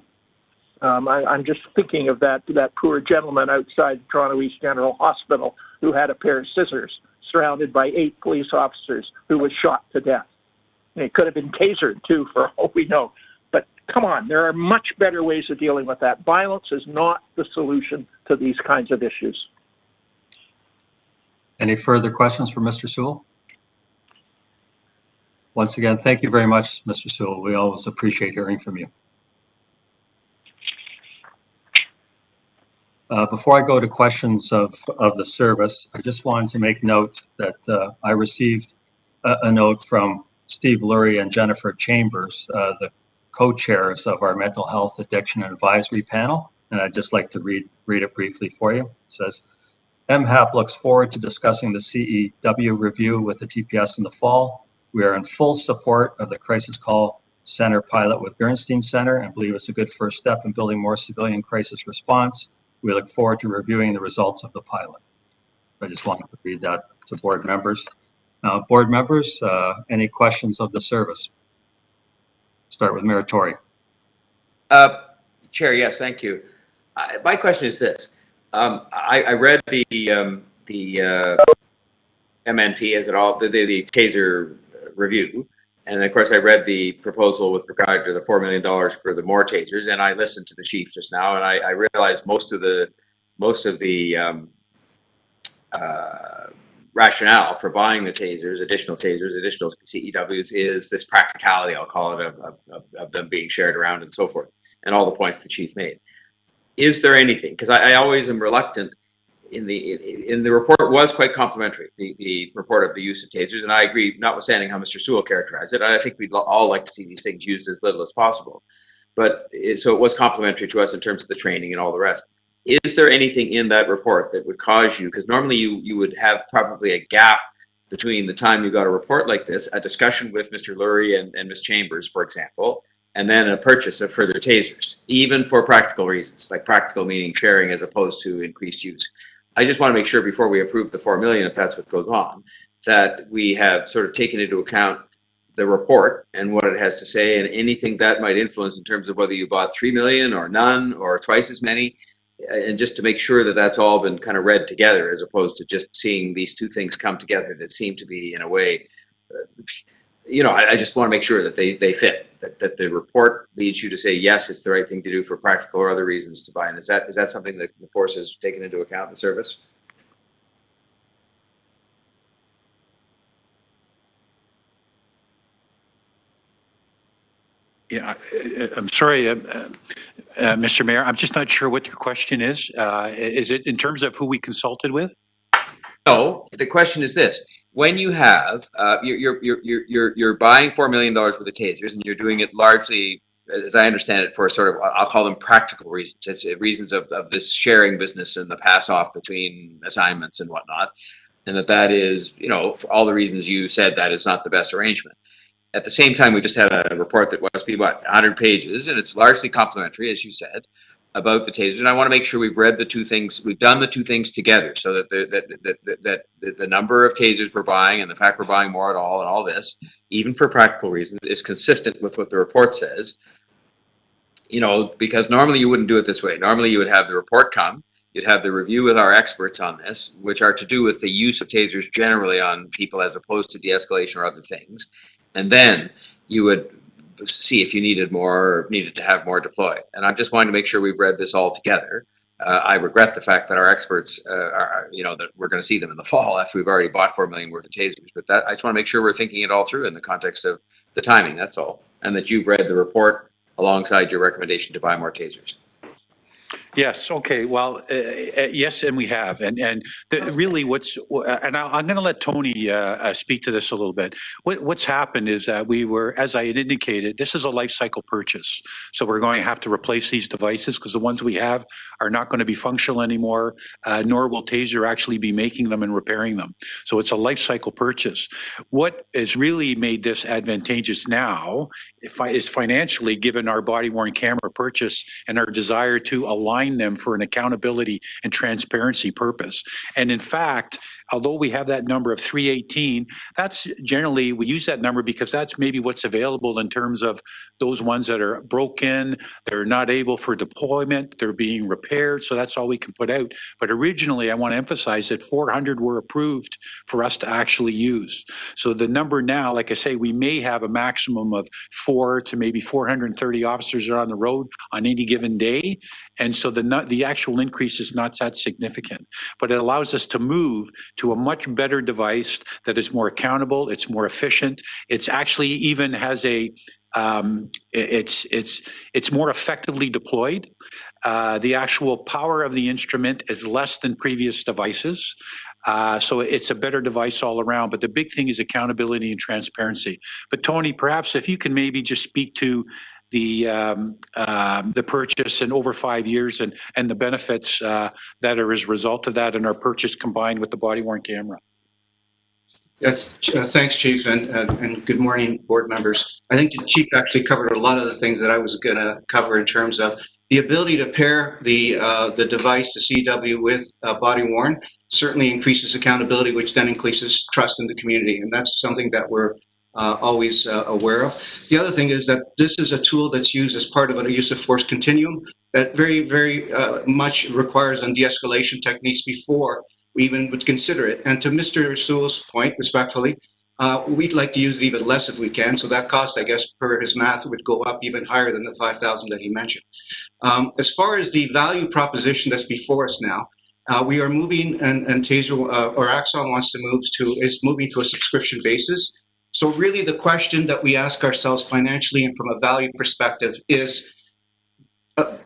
I'm just thinking of that poor gentleman outside Toronto East General Hospital who had a pair of scissors surrounded by 8 police officers who was shot to death. And it could have been tasered too, for all we know. But come on, there are much better ways of dealing with that. Violence is not the solution to these kinds of issues. Any further questions for Mr. Sewell? Once again, thank you very much, Mr. Sewell. We always appreciate hearing from you. Before I go to questions of the service, I just wanted to make note that I received a note from Steve Lurie and Jennifer Chambers, the co-chairs of our Mental Health Addiction Advisory Panel, and I'd just like to read it briefly for you. It says, MHAP looks forward to discussing the CEW review with the TPS in the fall. We are in full support of the Crisis Call Center pilot with Gerstein Center and believe it's a good first step in building more civilian crisis response. We look forward to reviewing the results of the pilot. I just wanted to read that to board members. Board members, any questions of the service? Start with Mayor Tory. Chair, yes, thank you. My question is this. I read the MNP, as it all, the taser review. And of course, I read the proposal with regard to the $4 million for the more tasers. And I listened to the chief just now, and I realized most of the rationale for buying the tasers, additional CEWs, is this practicality, I'll call it, of them being shared around and so forth, and all the points the chief made. Is there anything, because I always am reluctant, in the report was quite complimentary, the report of the use of tasers, and I agree, notwithstanding how Mr. Sewell characterized it, I think we'd all like to see these things used as little as possible. But so it was complimentary to us in terms of the training and all the rest. Is there anything in that report that would cause you, because normally you would have probably a gap between the time you got a report like this, a discussion with Mr. Lurie and Ms. Chambers, for example, and then a purchase of further tasers, even for practical reasons, like practical meaning sharing as opposed to increased use. I just want to make sure before we approve the $4 million, if that's what goes on, that we have sort of taken into account the report and what it has to say, and anything that might influence in terms of whether you bought 3 million or none or twice as many, and just to make sure that that's all been kind of read together, as opposed to just seeing these two things come together that seem to be, in a way, I just want to make sure that they fit, that the report leads you to say, yes, it's the right thing to do for practical or other reasons to buy. And is that something that the force has taken into account in the service? Yeah, I'm sorry, Mr. Mayor, I'm just not sure what your question is. Is it in terms of who we consulted with? No, the question is this: when you have you're buying $4 million worth of tasers, and you're doing it largely, as I understand it, for sort of, I'll call them practical reasons. It's reasons of this sharing business and the pass off between assignments and whatnot, and that is, for all the reasons you said, that is not the best arrangement. At the same time, we just had a report that must be 100 pages, and it's largely complimentary, as you said, about the tasers. And I want to make sure we've read the two things, we've done the two things together, so that the number of tasers we're buying and the fact we're buying more at all, and all this, even for practical reasons, is consistent with what the report says. Because normally you wouldn't do it this way. Normally you would have the report come, you'd have the review with our experts on this, which are to do with the use of tasers generally on people as opposed to de-escalation or other things. And then you would see if you needed more or needed to have more deployed. And I'm just wanting to make sure we've read this all together. I regret the fact that our experts that we're going to see them in the fall after we've already bought 4 million worth of tasers. But I just want to make sure we're thinking it all through in the context of the timing, that's all. And that you've read the report alongside your recommendation to buy more tasers. Yes. Okay. Well, yes, and we have, and really, and I'm going to let Tony speak to this a little bit. What's happened is that we were, as I had indicated, this is a life cycle purchase, so we're going to have to replace these devices because the ones we have are not going to be functional anymore, nor will Taser actually be making them and repairing them. So it's a life cycle purchase. What has really made this advantageous now is financially, given our body-worn camera purchase and our desire to align them for an accountability and transparency purpose. And in fact, although we have that number of 318, that's generally, we use that number because that's maybe what's available in terms of those ones that are broken, they're not able for deployment, they're being repaired, so that's all we can put out. But originally, I want to emphasize that 400 were approved for us to actually use. So the number now, like I say, we may have a maximum of 4 to maybe 430 officers are on the road on any given day. And so the actual increase is not that significant, but it allows us to move to a much better device that is more accountable, it's more efficient, it's actually even has a it's more effectively deployed. The actual power of the instrument is less than previous devices. So it's a better device all around, but the big thing is accountability and transparency. But Tony, perhaps if you can maybe just speak to the purchase in over 5 years and the benefits that are as a result of that and our purchase combined with the body-worn camera. Yes, thanks, Chief, and good morning, board members. I think the Chief actually covered a lot of the things that I was going to cover in terms of the ability to pair the device, the CW, with body-worn certainly increases accountability, which then increases trust in the community, and that's something that we're always aware of. The other thing is that this is a tool that's used as part of a use of force continuum that very, very much requires on de-escalation techniques before we even would consider it. And to Mr. Sewell's point, respectfully, we'd like to use it even less if we can. So that cost, I guess, per his math, would go up even higher than the 5,000 that he mentioned. As far as the value proposition that's before us now, we are moving, and Taser or Axon is moving to a subscription basis. So really the question that we ask ourselves financially and from a value perspective is,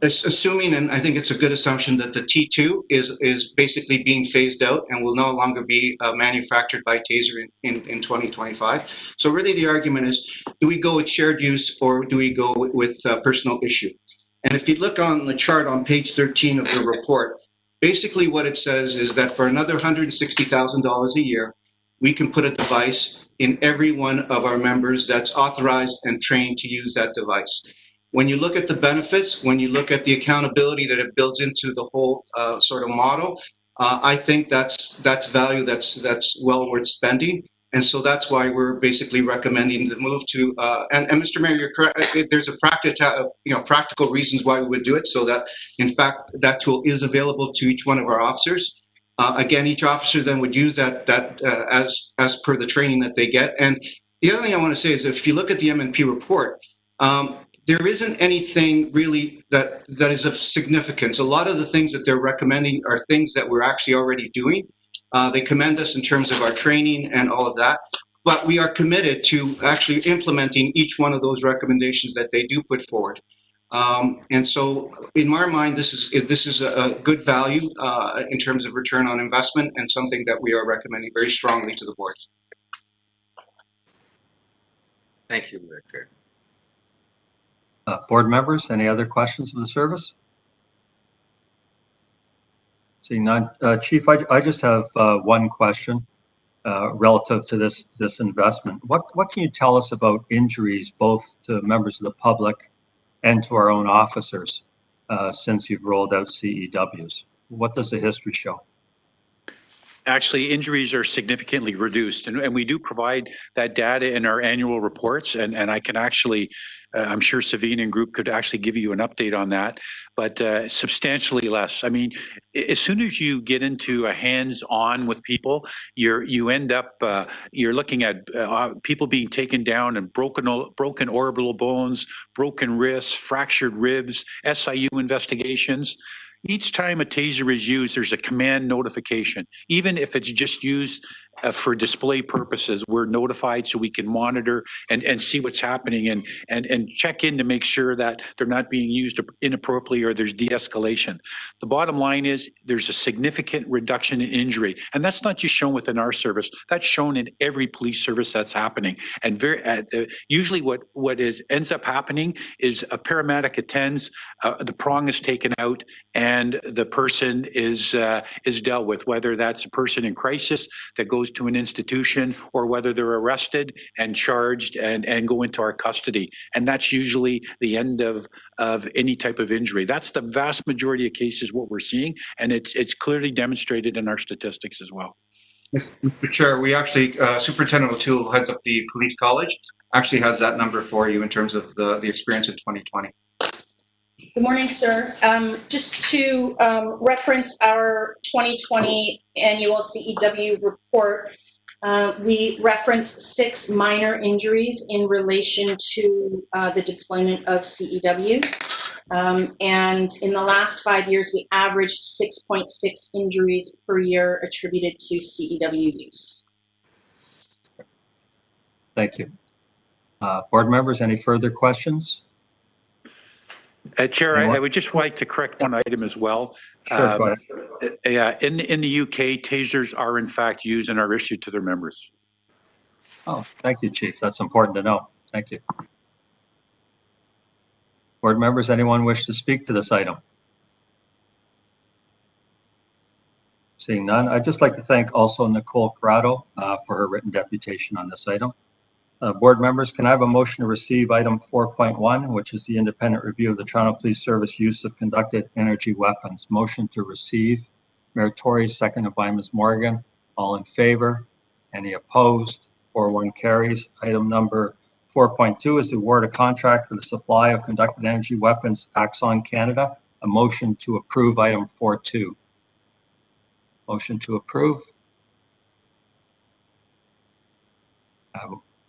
assuming, and I think it's a good assumption, that the T2 is basically being phased out and will no longer be manufactured by Taser in 2025. So really the argument is, do we go with shared use or do we go with personal issue? And if you look on the chart on page 13 of the report, basically what it says is that for another $160,000 a year, we can put a device in every one of our members that's authorized and trained to use that device. When you look at the benefits, when you look at the accountability that it builds into the whole sort of model, I think that's value that's well worth spending. And so that's why we're basically recommending the move to, and Mr. Mayor, you're correct. There's a practical reasons why we would do it, so that in fact that tool is available to each one of our officers. Again, each officer then would use that as per the training that they get. And the other thing I want to say is, if you look at the Mnp report, there isn't anything really that is of significance. A lot of the things that they're recommending are things that we're actually already doing. They commend us in terms of our training and all of that, but we are committed to actually implementing each one of those recommendations that they do put forward. And so in my mind, this is a good value in terms of return on investment, and something that we are recommending very strongly to the board. Thank you, Chair. Board members, any other questions of the service? Seeing none, Chief, I just have one question relative to this investment. What can you tell us about injuries, both to members of the public and to our own officers, since you've rolled out CEWs? What does the history show? Actually, injuries are significantly reduced, and we do provide that data in our annual reports, and I can actually, I'm sure Savine and group could actually give you an update on that, but substantially less. I mean, as soon as you get into a hands-on with people, you end up, you're looking at people being taken down and broken orbital bones, broken wrists, fractured ribs, SIU investigations. Each time a taser is used, there's a command notification. Even if it's just used for display purposes, we're notified so we can monitor and see what's happening and check in to make sure that they're not being used inappropriately or there's de-escalation. The bottom line is there's a significant reduction in injury. And that's not just shown within our service, that's shown in every police service that's happening. And usually what ends up happening is a paramedic attends, the prong is taken out, and the person is dealt with, whether that's a person in crisis that goes to an institution or whether they're arrested and charged and go into our custody. And that's usually the end of any type of injury. That's the vast majority of cases what we're seeing, and it's clearly demonstrated in our statistics as well. Mr. Chair, we actually, Superintendent O'Toole, who heads up the Police College, actually has that number for you in terms of the experience in 2020. Good morning, sir. Just to reference our 2020 annual CEW report, we referenced 6 minor injuries in relation to the deployment of CEW. And in the last 5 years, we averaged 6.6 injuries per year attributed to CEW use. Thank you. Board members, any further questions? Chair, I would just like to correct one item as well. Sure, go ahead. In the UK, tasers are in fact used and are issued to their members. Oh, thank you, Chief. That's important to know. Thank you. Board members, anyone wish to speak to this item? Seeing none, I'd just like to thank also Nicole Corrado for her written deputation on this item. Board members, can I have a motion to receive item 4.1, which is the independent review of the Toronto Police Service use of conducted energy weapons? Motion to receive. Mayor Tory, seconded by Ms. Morgan. All in favor? Any opposed? 4-1 carries. Item number 4.2 is to award a contract for the supply of conducted energy weapons, Axon Canada. A motion to approve item 4.2. Motion to approve.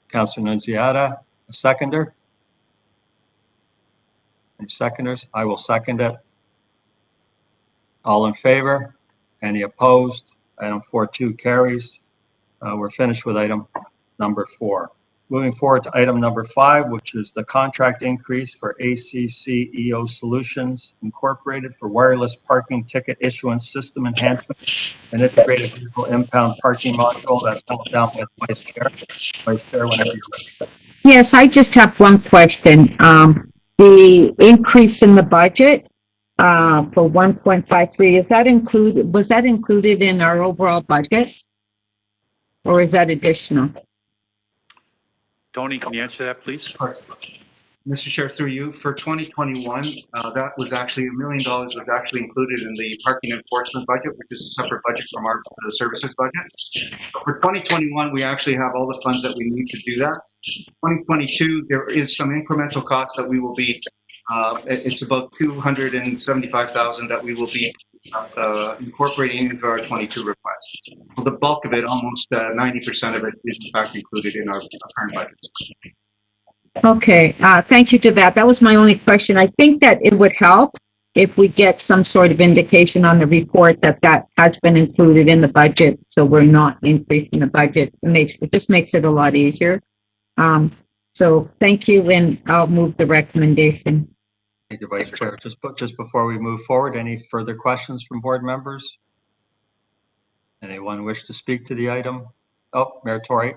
Councilor Nunziata, a seconder. Any seconders? I will second it. All in favor? Any opposed? Item 4.2 carries. We're finished with item number 4. Moving forward to item number 5, which is the contract increase for ACCEO Solutions Incorporated for wireless parking ticket issuance system enhancement and integrated vehicle impound parking module. That's held down with Vice Chair. Vice Chair, whenever you're ready. Yes, I just have one question. The increase in the budget for 1.53, is that included? Was that included in our overall budget, or is that additional? Tony, can you answer that, please? Mr. Chair, through you, for 2021, that was actually $1 million was actually included in the parking enforcement budget, which is a separate budget from our services budget. So for 2021, we actually have all the funds that we need to do that. 2022, there is some incremental costs that we will be, it's about 275,000 that we will be incorporating into our 22 request. So the bulk of it, almost 90% of it, is in fact included in our current budgets. Okay, thank you to that. That was my only question. I think that it would help if we get some sort of indication on the report that that has been included in the budget, so we're not increasing the budget. It just makes it a lot easier. So thank you, and I'll move the recommendation. Thank you, Vice Chair. Just before we move forward, any further questions from board members? Anyone wish to speak to the item? Oh, Mayor Tory,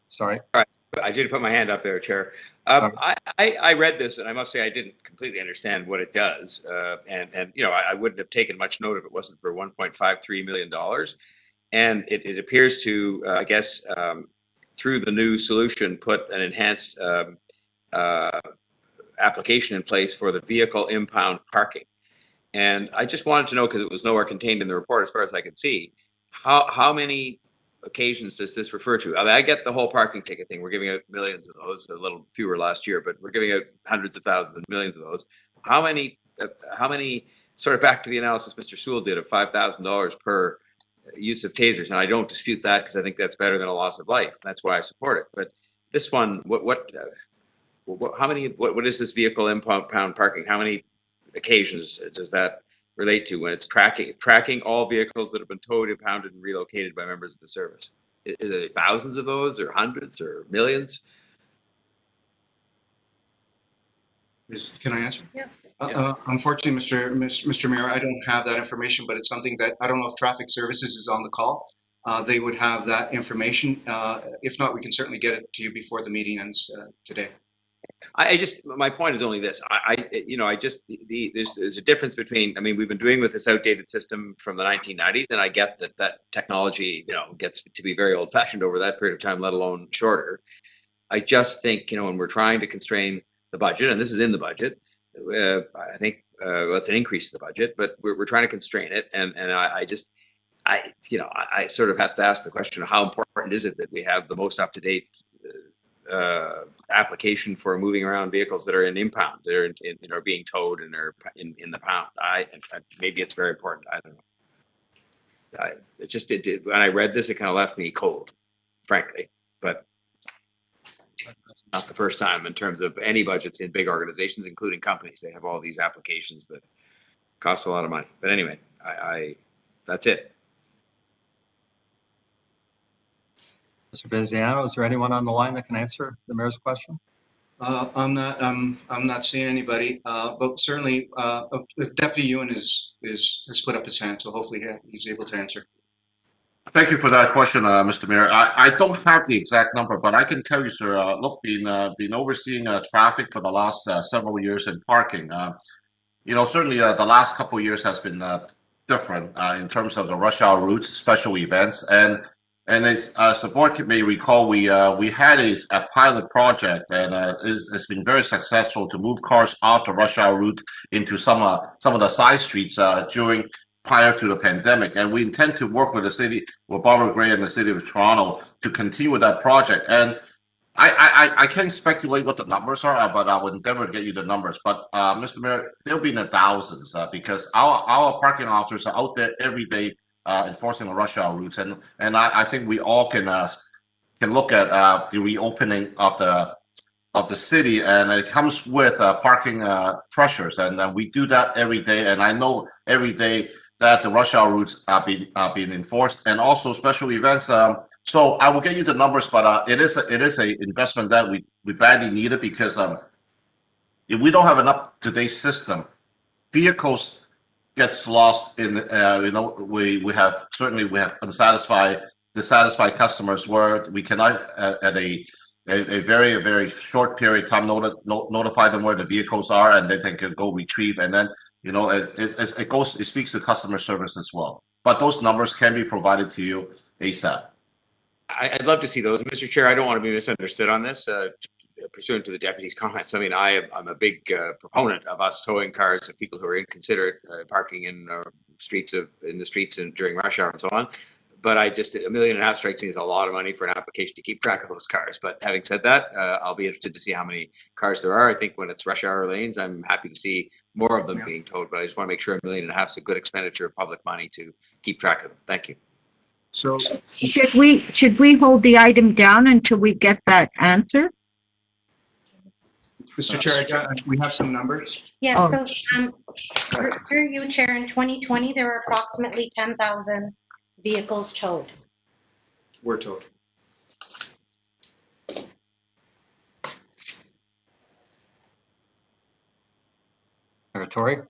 sorry. All right. I did put my hand up there, Chair. I read this, and I must say I didn't completely understand what it does. And you know, I wouldn't have taken much note if it wasn't for $1.53 million. And it appears to, I guess, through the new solution, put an enhanced application in place for the vehicle impound parking. And I just wanted to know, because it was nowhere contained in the report as far as I could see, how many occasions does this refer to? I mean, I get the whole parking ticket thing. We're giving out millions of those, a little fewer last year, but we're giving out hundreds of thousands and millions of those. How many, sort of back to the analysis Mr. Sewell did of $5,000 per use of tasers? And I don't dispute that, because I think that's better than a loss of life. That's why I support it. But this one, what is this vehicle impound parking? How many occasions does that relate to when it's tracking all vehicles that have been towed, impounded, and relocated by members of the service? Is it thousands of those, or hundreds, or millions? Can I answer? Yeah. Unfortunately, Mr. Mayor, I don't have that information, but it's something that I don't know if Traffic Services is on the call. They would have that information. If not, we can certainly get it to you before the meeting ends today. My point is only this. There's a difference between, I mean, we've been doing with this outdated system from the 1990s, and I get that technology, gets to be very old fashioned over that period of time, let alone shorter. I just think, when we're trying to constrain the budget, and this is in the budget, I think it's an increase in the budget, but we're trying to constrain it. And I sort of have to ask the question of how important is it that we have the most up-to-date application for moving around vehicles that are in impound, they're are being towed and they're in the pound. Maybe it's very important. I don't know. When I read this, it kind of left me cold, frankly. But it's not the first time in terms of any budgets in big organizations, including companies. They have all these applications that cost a lot of money. But anyway, that's it. Mr. Veneziano, is there anyone on the line that can answer the mayor's question? I'm not seeing anybody, but certainly Deputy Ewan has put up his hand, so hopefully he's able to answer. Thank you for that question, Mr. Mayor. I don't have the exact number, but I can tell you, sir, look, been overseeing traffic for the last several years in parking. Certainly the last couple of years has been different in terms of the rush hour routes, special events, and as the board may recall, we had a pilot project, and it's been very successful to move cars off the rush hour route into some of the side streets prior to the pandemic. And we intend to work with the city, with Barbara Gray and the city of Toronto, to continue with that project. And I can't speculate what the numbers are, but I would endeavor to get you the numbers. But Mr. Mayor, they'll be in the thousands because our parking officers are out there every day enforcing the rush hour routes, and I think we all can look at the reopening of the city, and it comes with parking pressures, and we do that every day. And I know every day that the rush hour routes are being enforced, and also special events. So I will get you the numbers, but it is a investment that we badly need it, because if we don't have an up-to-date system, vehicles gets lost in we have dissatisfied customers where we cannot at a very short period of time notify them where the vehicles are, and then they can go retrieve, and then it speaks to customer service as well. But those numbers can be provided to you ASAP. I'd love to see those, Mr. Chair. I don't want to be misunderstood on this. pursuant to the deputy's comments, I mean, I'm a big proponent of us towing cars of people who are inconsiderate, parking in the streets and during rush hour and so on. But $1.5 million strikes me as a lot of money for an application to keep track of those cars. But having said that, I'll be interested to see how many cars there are. I think when it's rush hour lanes, I'm happy to see more of them being towed. But I just want to make sure $1.5 million is a good expenditure of public money to keep track of them. Thank you. So should we hold the item down until we get that answer? Mr. Chair, we have some numbers. Yeah, so through you, Chair, in 2020, there were approximately 10,000 vehicles towed. We're towed. TorontoRe?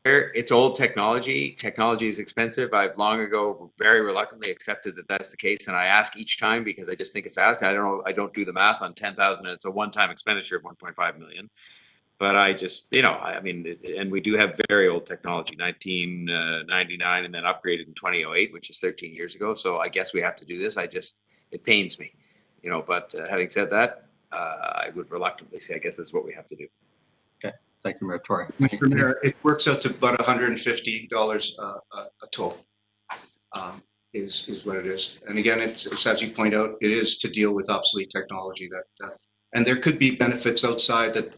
It's old technology. Technology is expensive. I've long ago very reluctantly accepted that that's the case, and I ask each time because I just think it's asked. I don't know. I don't do the math on 10,000, and it's a one-time expenditure of 1.5 million. But I just, I mean, and we do have very old technology, 1999, and then upgraded in 2008, which is 13 years ago. So I guess we have to do this. It pains me, But having said that, I would reluctantly say, I guess that's what we have to do. Okay, thank you, Mayor Tory. Mr. Mayor, it works out to about $150 a tow. Is what it is. And again, it's as you point out, it is to deal with obsolete technology that. And there could be benefits outside that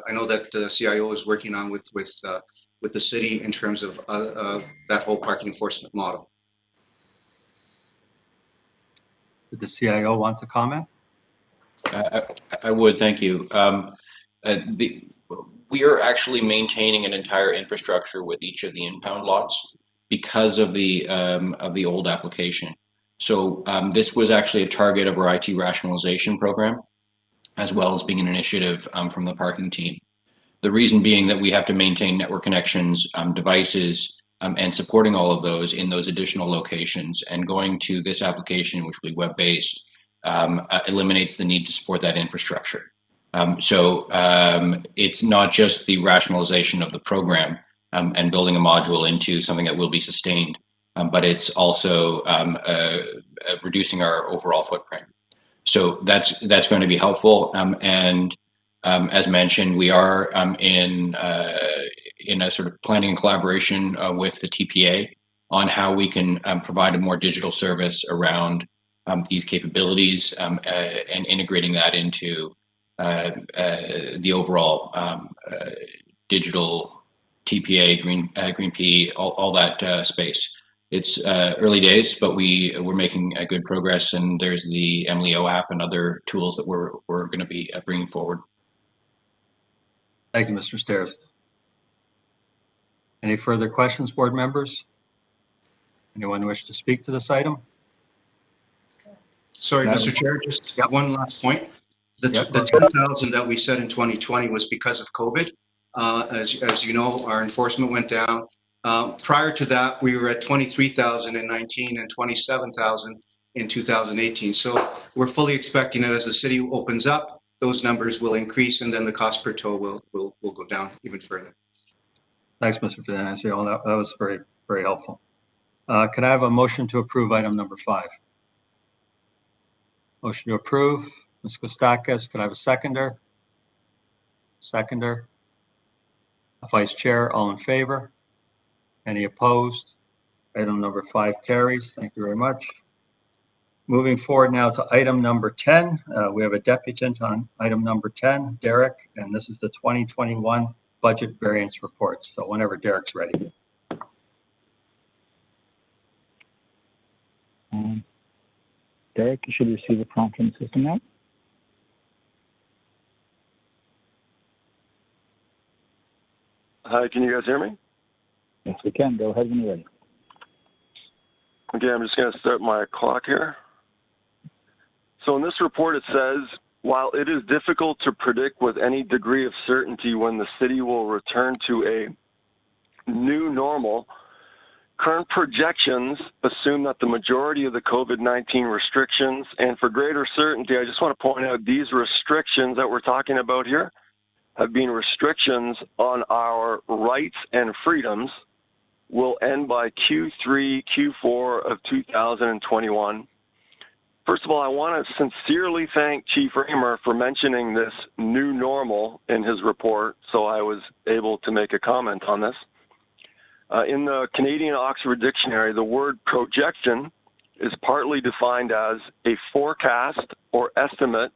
I know that the CIO is working on with the city in terms of that whole parking enforcement model. Did the CIO want to comment? I would, thank you. We are actually maintaining an entire infrastructure with each of the impound lots because of the old application. So this was actually a target of our IT rationalization program, as well as being an initiative from the parking team. The reason being that we have to maintain network connections, devices, and supporting all of those in those additional locations. And going to this application, which will be web-based, eliminates the need to support that infrastructure. So it's not just the rationalization of the program and building a module into something that will be sustained, but it's also reducing our overall footprint. So that's going to be helpful. And as mentioned, we are in a sort of planning and collaboration with the TPA on how we can provide a more digital service around these capabilities and integrating that into the overall digital TPA, Green P, all that space. It's early days, but we're making good progress, and there's the MLEO app and other tools that we're going to be bringing forward. Thank you, Mr. Stairs. Any further questions, board members? Anyone wish to speak to this item? Sorry, Mr. Chair, just one last point. The 10,000 that we said in 2020 was because of COVID. As you know, our enforcement went down. Prior to that, we were at 23,000 in 19 and 27,000 in 2018. So we're fully expecting that as the city opens up, those numbers will increase, and then the cost per tow will go down even further. Thanks, Mr. Financio. That was very, very helpful. Could I have a motion to approve item number 5? Motion to approve. Ms. Kostakis, could I have a seconder? Seconder. Vice Chair, all in favor? Any opposed? Item number 5 carries. Thank you very much. Moving forward now to item number 10. We have a deputant on item number 10, Derek, and this is the 2021 budget variance report. So whenever Derek's ready. Derek, you should receive a prompt from the system now. Hi, can you guys hear me? Yes, we can. Go ahead when you're ready. Okay, I'm just going to start my clock here. So in this report, it says, while it is difficult to predict with any degree of certainty when the city will return to a new normal, current projections assume that the majority of the COVID-19 restrictions, and for greater certainty, I just want to point out these restrictions that we're talking about here have been restrictions on our rights and freedoms, will end by Q3, Q4 of 2021. First of all, I want to sincerely thank Chief Raymer for mentioning this new normal in his report, so I was able to make a comment on this. In the Canadian Oxford Dictionary, the word projection is partly defined as a forecast or estimate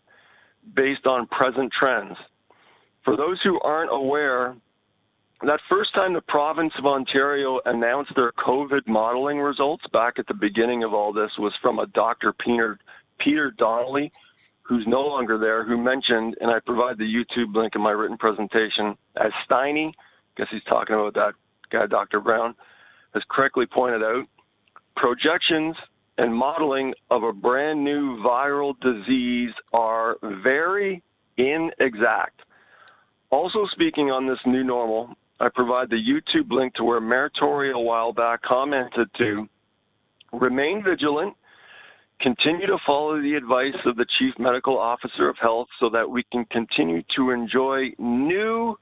based on present trends. For those who aren't aware, that first time the province of Ontario announced their COVID modeling results back at the beginning of all this was from a Dr. Peter Donnelly, who's no longer there, who mentioned, and I provide the YouTube link in my written presentation, as Steiny, I guess he's talking about that guy, Dr. Brown, has correctly pointed out, projections and modeling of a brand new viral disease are very inexact. Also speaking on this new normal, I provide the YouTube link to where Mayor Tory a while back commented to remain vigilant, continue to follow the advice of the Chief Medical Officer of Health so that we can continue to enjoy new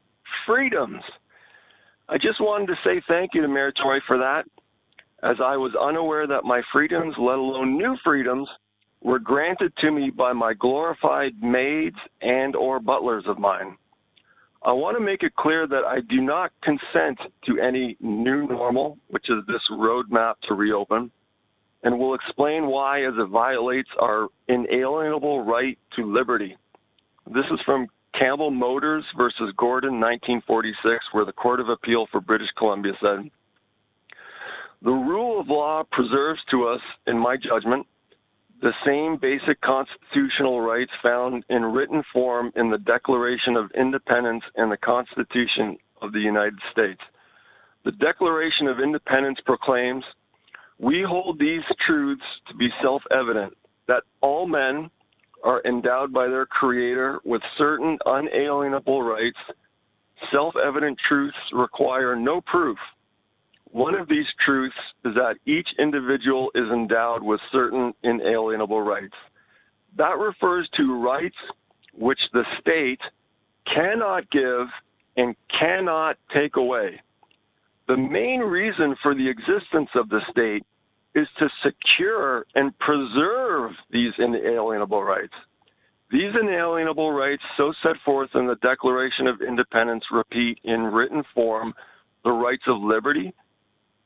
freedoms. I just wanted to say thank you to Mayor Tory for that, as I was unaware that my freedoms, let alone new freedoms, were granted to me by my glorified maids and or butlers of mine. I want to make it clear that I do not consent to any new normal, which is this roadmap to reopen, and will explain why as it violates our inalienable right to liberty. This is from Campbell Motors versus Gordon, 1946, where the Court of Appeal for British Columbia said, "The rule of law preserves to us, in my judgment, the same basic constitutional rights found in written form in the Declaration of Independence and the Constitution of the United States. The Declaration of Independence proclaims, we hold these truths to be self-evident, that all men are endowed by their Creator with certain unalienable rights. Self-evident truths require no proof. One of these truths is that each individual is endowed with certain inalienable rights. That refers to rights which the state cannot give and cannot take away. The main reason for the existence of the state is to secure and preserve these inalienable rights. These inalienable rights, so set forth in the Declaration of Independence, repeat in written form the rights of liberty,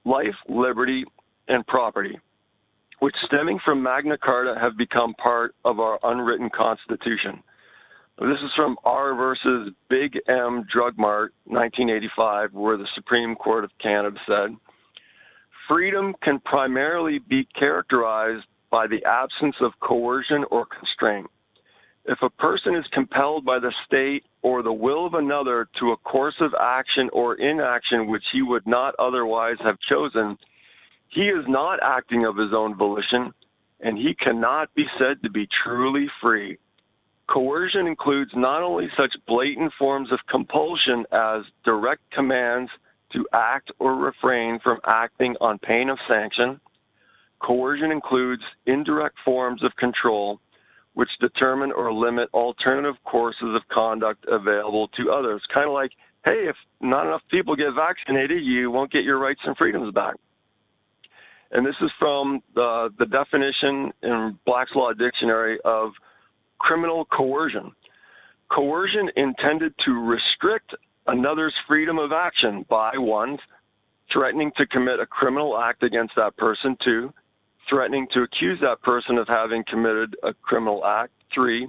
life, liberty, and property, which stemming from Magna Carta have become part of our unwritten Constitution. This is from R versus Big M Drug Mart, 1985, where the Supreme Court of Canada said, freedom can primarily be characterized by the absence of coercion or constraint. If a person is compelled by the state or the will of another to a course of action or inaction which he would not otherwise have chosen, he is not acting of his own volition, and he cannot be said to be truly free. Coercion includes not only such blatant forms of compulsion as direct commands to act or refrain from acting on pain of sanction. Coercion includes indirect forms of control which determine or limit alternative courses of conduct available to others. Kind of like, hey, if not enough people get vaccinated, you won't get your rights and freedoms back. And this is from the definition in Black's Law Dictionary of criminal coercion. Coercion intended to restrict another's freedom of action by 1, threatening to commit a criminal act against that person, 2, threatening to accuse that person of having committed a criminal act, 3,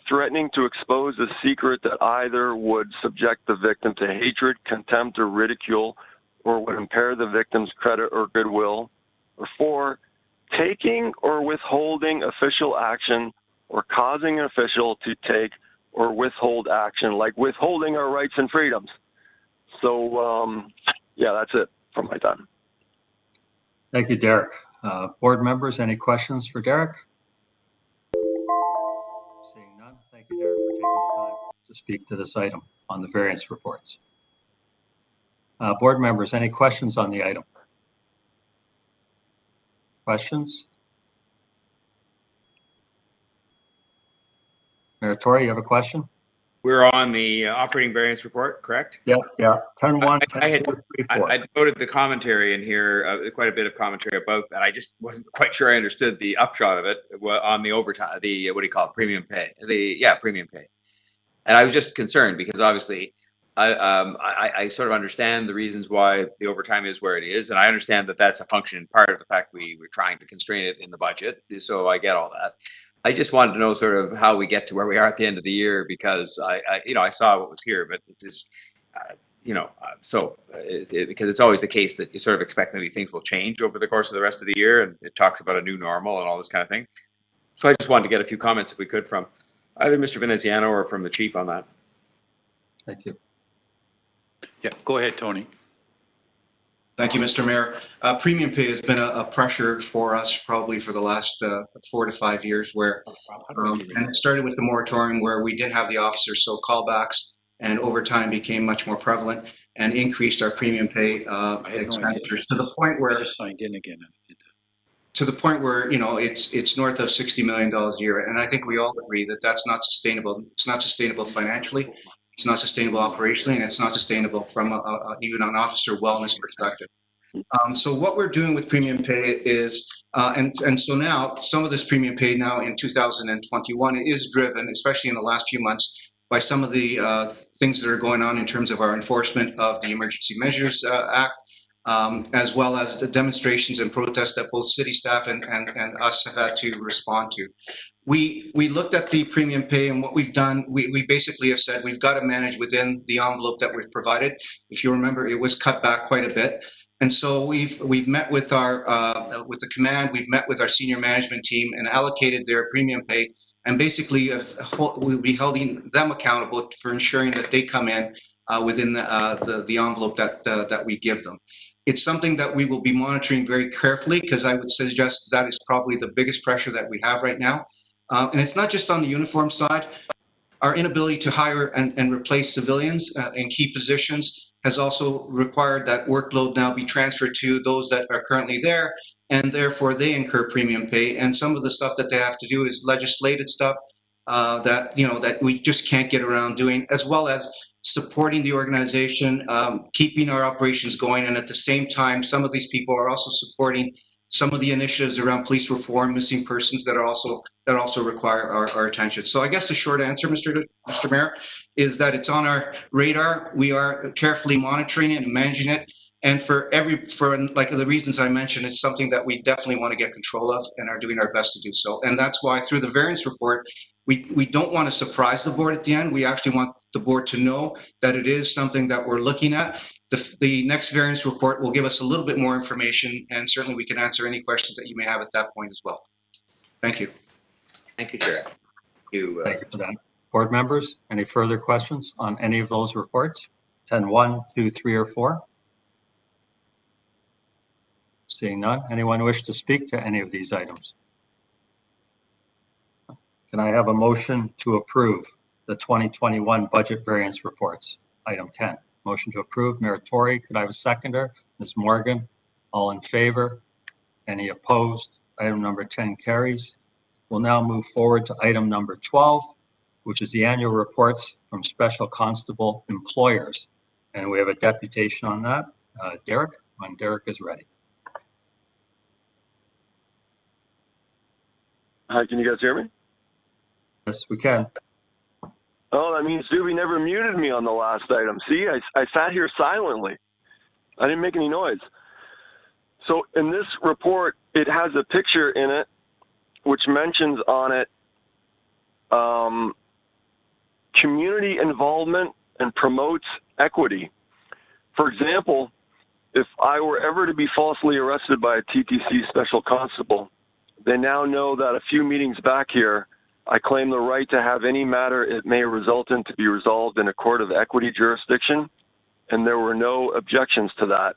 threatening to expose a secret that either would subject the victim to hatred, contempt, or ridicule, or would impair the victim's credit or goodwill, or 4, taking or withholding official action or causing an official to take or withhold action, like withholding our rights and freedoms. So, yeah, that's it from my time. Thank you, Derek. Board members, any questions for Derek? Seeing none, thank you, Derek, for taking the time to speak to this item on the variance reports. Board members, any questions on the item? Questions? Mayor Tory, you have a question? We're on the operating variance report, correct? Yeah, 10-1, I had 10-2, 3-4. I noted the commentary in here, quite a bit of commentary about that. I just wasn't quite sure I understood the upshot of it on the overtime, the what do you call it, premium pay? Premium pay. And I was just concerned because obviously I sort of understand the reasons why the overtime is where it is, and I understand that that's a function part of the fact we're trying to constrain it in the budget. So I get all that. I just wanted to know sort of how we get to where we are at the end of the year, because I saw what was here, but it's just, because it's always the case that you sort of expect maybe things will change over the course of the rest of the year, and it talks about a new normal and all this kind of thing. So I just wanted to get a few comments if we could from either Mr. Veneziano or from the chief on that. Thank you. Yeah, go ahead, Tony. Thank you, Mr. Mayor. Premium pay has been a pressure for us probably for the last 4 to 5 years, where and it started with the moratorium where we didn't have the officers, so callbacks and overtime became much more prevalent and increased our premium pay expenditures to the point where I just signed in again. It's north of $60 million a year, and I think we all agree that that's not sustainable. It's not sustainable financially. It's not sustainable operationally, and it's not sustainable from even an officer wellness perspective. So what we're doing with premium pay is, and so now some of this premium pay now in 2021 is driven, especially in the last few months, by some of the things that are going on in terms of our enforcement of the Emergency Measures Act, as well as the demonstrations and protests that both city staff and us have had to respond to. We looked at the premium pay, and what we've done, we basically have said we've got to manage within the envelope that we've provided. If you remember, it was cut back quite a bit. And so we've met with our with the command, we've met with our senior management team and allocated their premium pay, and basically we'll be holding them accountable for ensuring that they come in within the envelope that we give them. It's something that we will be monitoring very carefully, because I would suggest that is probably the biggest pressure that we have right now. And it's not just on the uniform side. Our inability to hire and replace civilians in key positions has also required that workload now be transferred to those that are currently there, and therefore they incur premium pay. And some of the stuff that they have to do is legislated stuff that we just can't get around doing, as well as supporting the organization, keeping our operations going, and at the same time, some of these people are also supporting some of the initiatives around police reform, missing persons that also require our attention. So I guess the short answer, Mr. Mayor, is that it's on our radar. We are carefully monitoring it and managing it. And for like the reasons I mentioned, it's something that we definitely want to get control of and are doing our best to do so. And that's why through the variance report, we don't want to surprise the board at the end. We actually want the board to know that it is something that we're looking at. The next variance report will give us a little bit more information, and certainly we can answer any questions that you may have at that point as well. Thank you. Thank you, Chair. Thank you for that. Board members, any further questions on any of those reports? 10-1, 2, 3, or 4? Seeing none, anyone wish to speak to any of these items? Can I have a motion to approve the 2021 budget variance reports? Item 10. Motion to approve, Mayor Tory. Could I have a seconder? Ms. Morgan. All in favor? Any opposed? Item number 10 carries. We'll now move forward to item number 12, which is the annual reports from special constable employers. And we have a deputation on that. Derek, when Derek is ready. Hi, can you guys hear me? Yes, we can. Oh, that means Zuby never muted me on the last item. See, I sat here silently. I didn't make any noise. So in this report, it has a picture in it which mentions on it community involvement and promotes equity. For example, if I were ever to be falsely arrested by a TTC special constable, they now know that a few meetings back here, I claim the right to have any matter it may result in to be resolved in a court of equity jurisdiction, and there were no objections to that.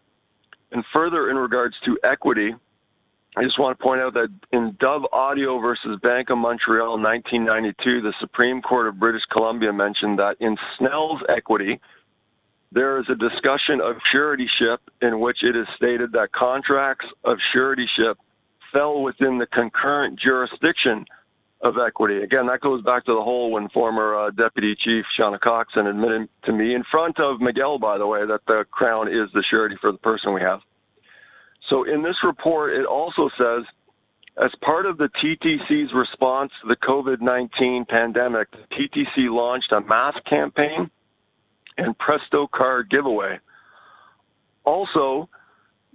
And further, in regards to equity, I just want to point out that in Dove Audio versus Bank of Montreal 1992, the Supreme Court of British Columbia mentioned that in Snell's equity, there is a discussion of suretyship in which it is stated that contracts of suretyship fell within the concurrent jurisdiction of equity. Again, that goes back to the whole when former Deputy Chief Shauna Coxon admitted to me in front of Miguel, by the way, that the Crown is the surety for the person we have. So in this report, it also says, as part of the TTC's response to the COVID-19 pandemic, the TTC launched a mask campaign and Presto card giveaway. Also,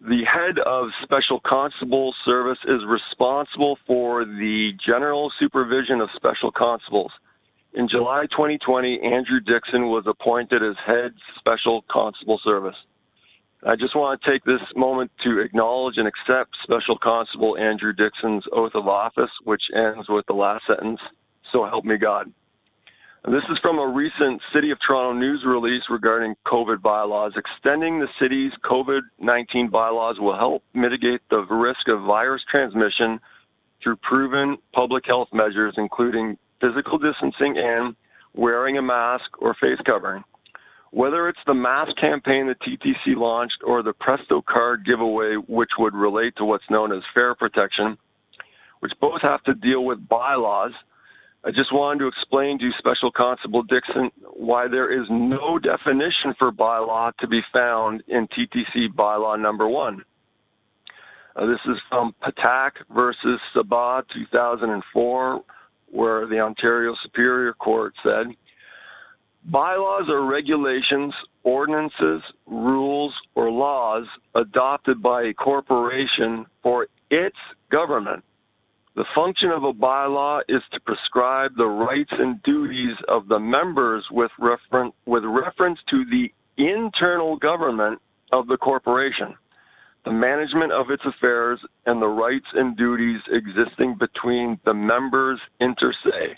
the head of Special Constable Service is responsible for the general supervision of Special Constables. In July 2020, Andrew Dixon was appointed as head Special Constable Service. I just want to take this moment to acknowledge and accept Special Constable Andrew Dixon's oath of office, which ends with the last sentence, "So help me God." And this is from a recent City of Toronto news release regarding COVID bylaws. Extending the city's COVID-19 bylaws will help mitigate the risk of virus transmission through proven public health measures, including physical distancing and wearing a mask or face covering. Whether it's the mask campaign the TTC launched or the Presto card giveaway, which would relate to what's known as fare protection, which both have to deal with bylaws, I just wanted to explain to Special Constable Dixon why there is no definition for bylaw to be found in TTC bylaw number 1. This is from Patak versus Sabah 2004, where the Ontario Superior Court said, bylaws are regulations, ordinances, rules, or laws adopted by a corporation for its government. The function of a bylaw is to prescribe the rights and duties of the members with reference to the internal government of the corporation, the management of its affairs, and the rights and duties existing between the members inter se.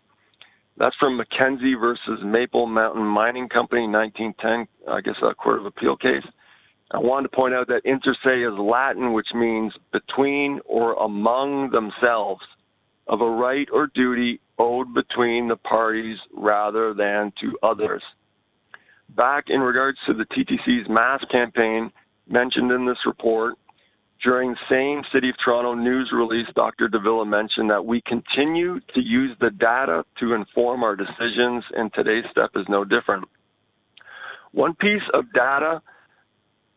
That's from Mackenzie versus Maple Mountain Mining Company, 1910, I guess a Court of Appeal case. I wanted to point out that inter se is Latin, which means between or among themselves, of a right or duty owed between the parties rather than to others. Back in regards to the TTC's mask campaign mentioned in this report, during the same City of Toronto news release, Dr. Davila mentioned that we continue to use the data to inform our decisions, and today's step is no different. One piece of data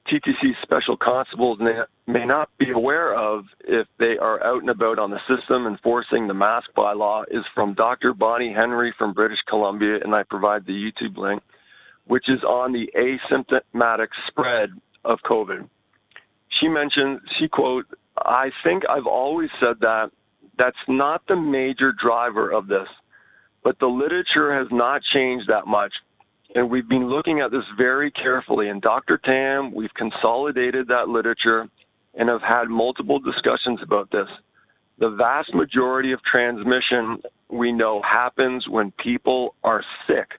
TTC special constables may not be aware of if they are out and about on the system enforcing the mask bylaw is from Dr. Bonnie Henry from British Columbia, and I provide the YouTube link, which is on the asymptomatic spread of COVID. She mentioned, she quote, "I think I've always said that that's not the major driver of this, but the literature has not changed that much. And we've been looking at this very carefully. And Dr. Tam, we've consolidated that literature and have had multiple discussions about this. The vast majority of transmission we know happens when people are sick.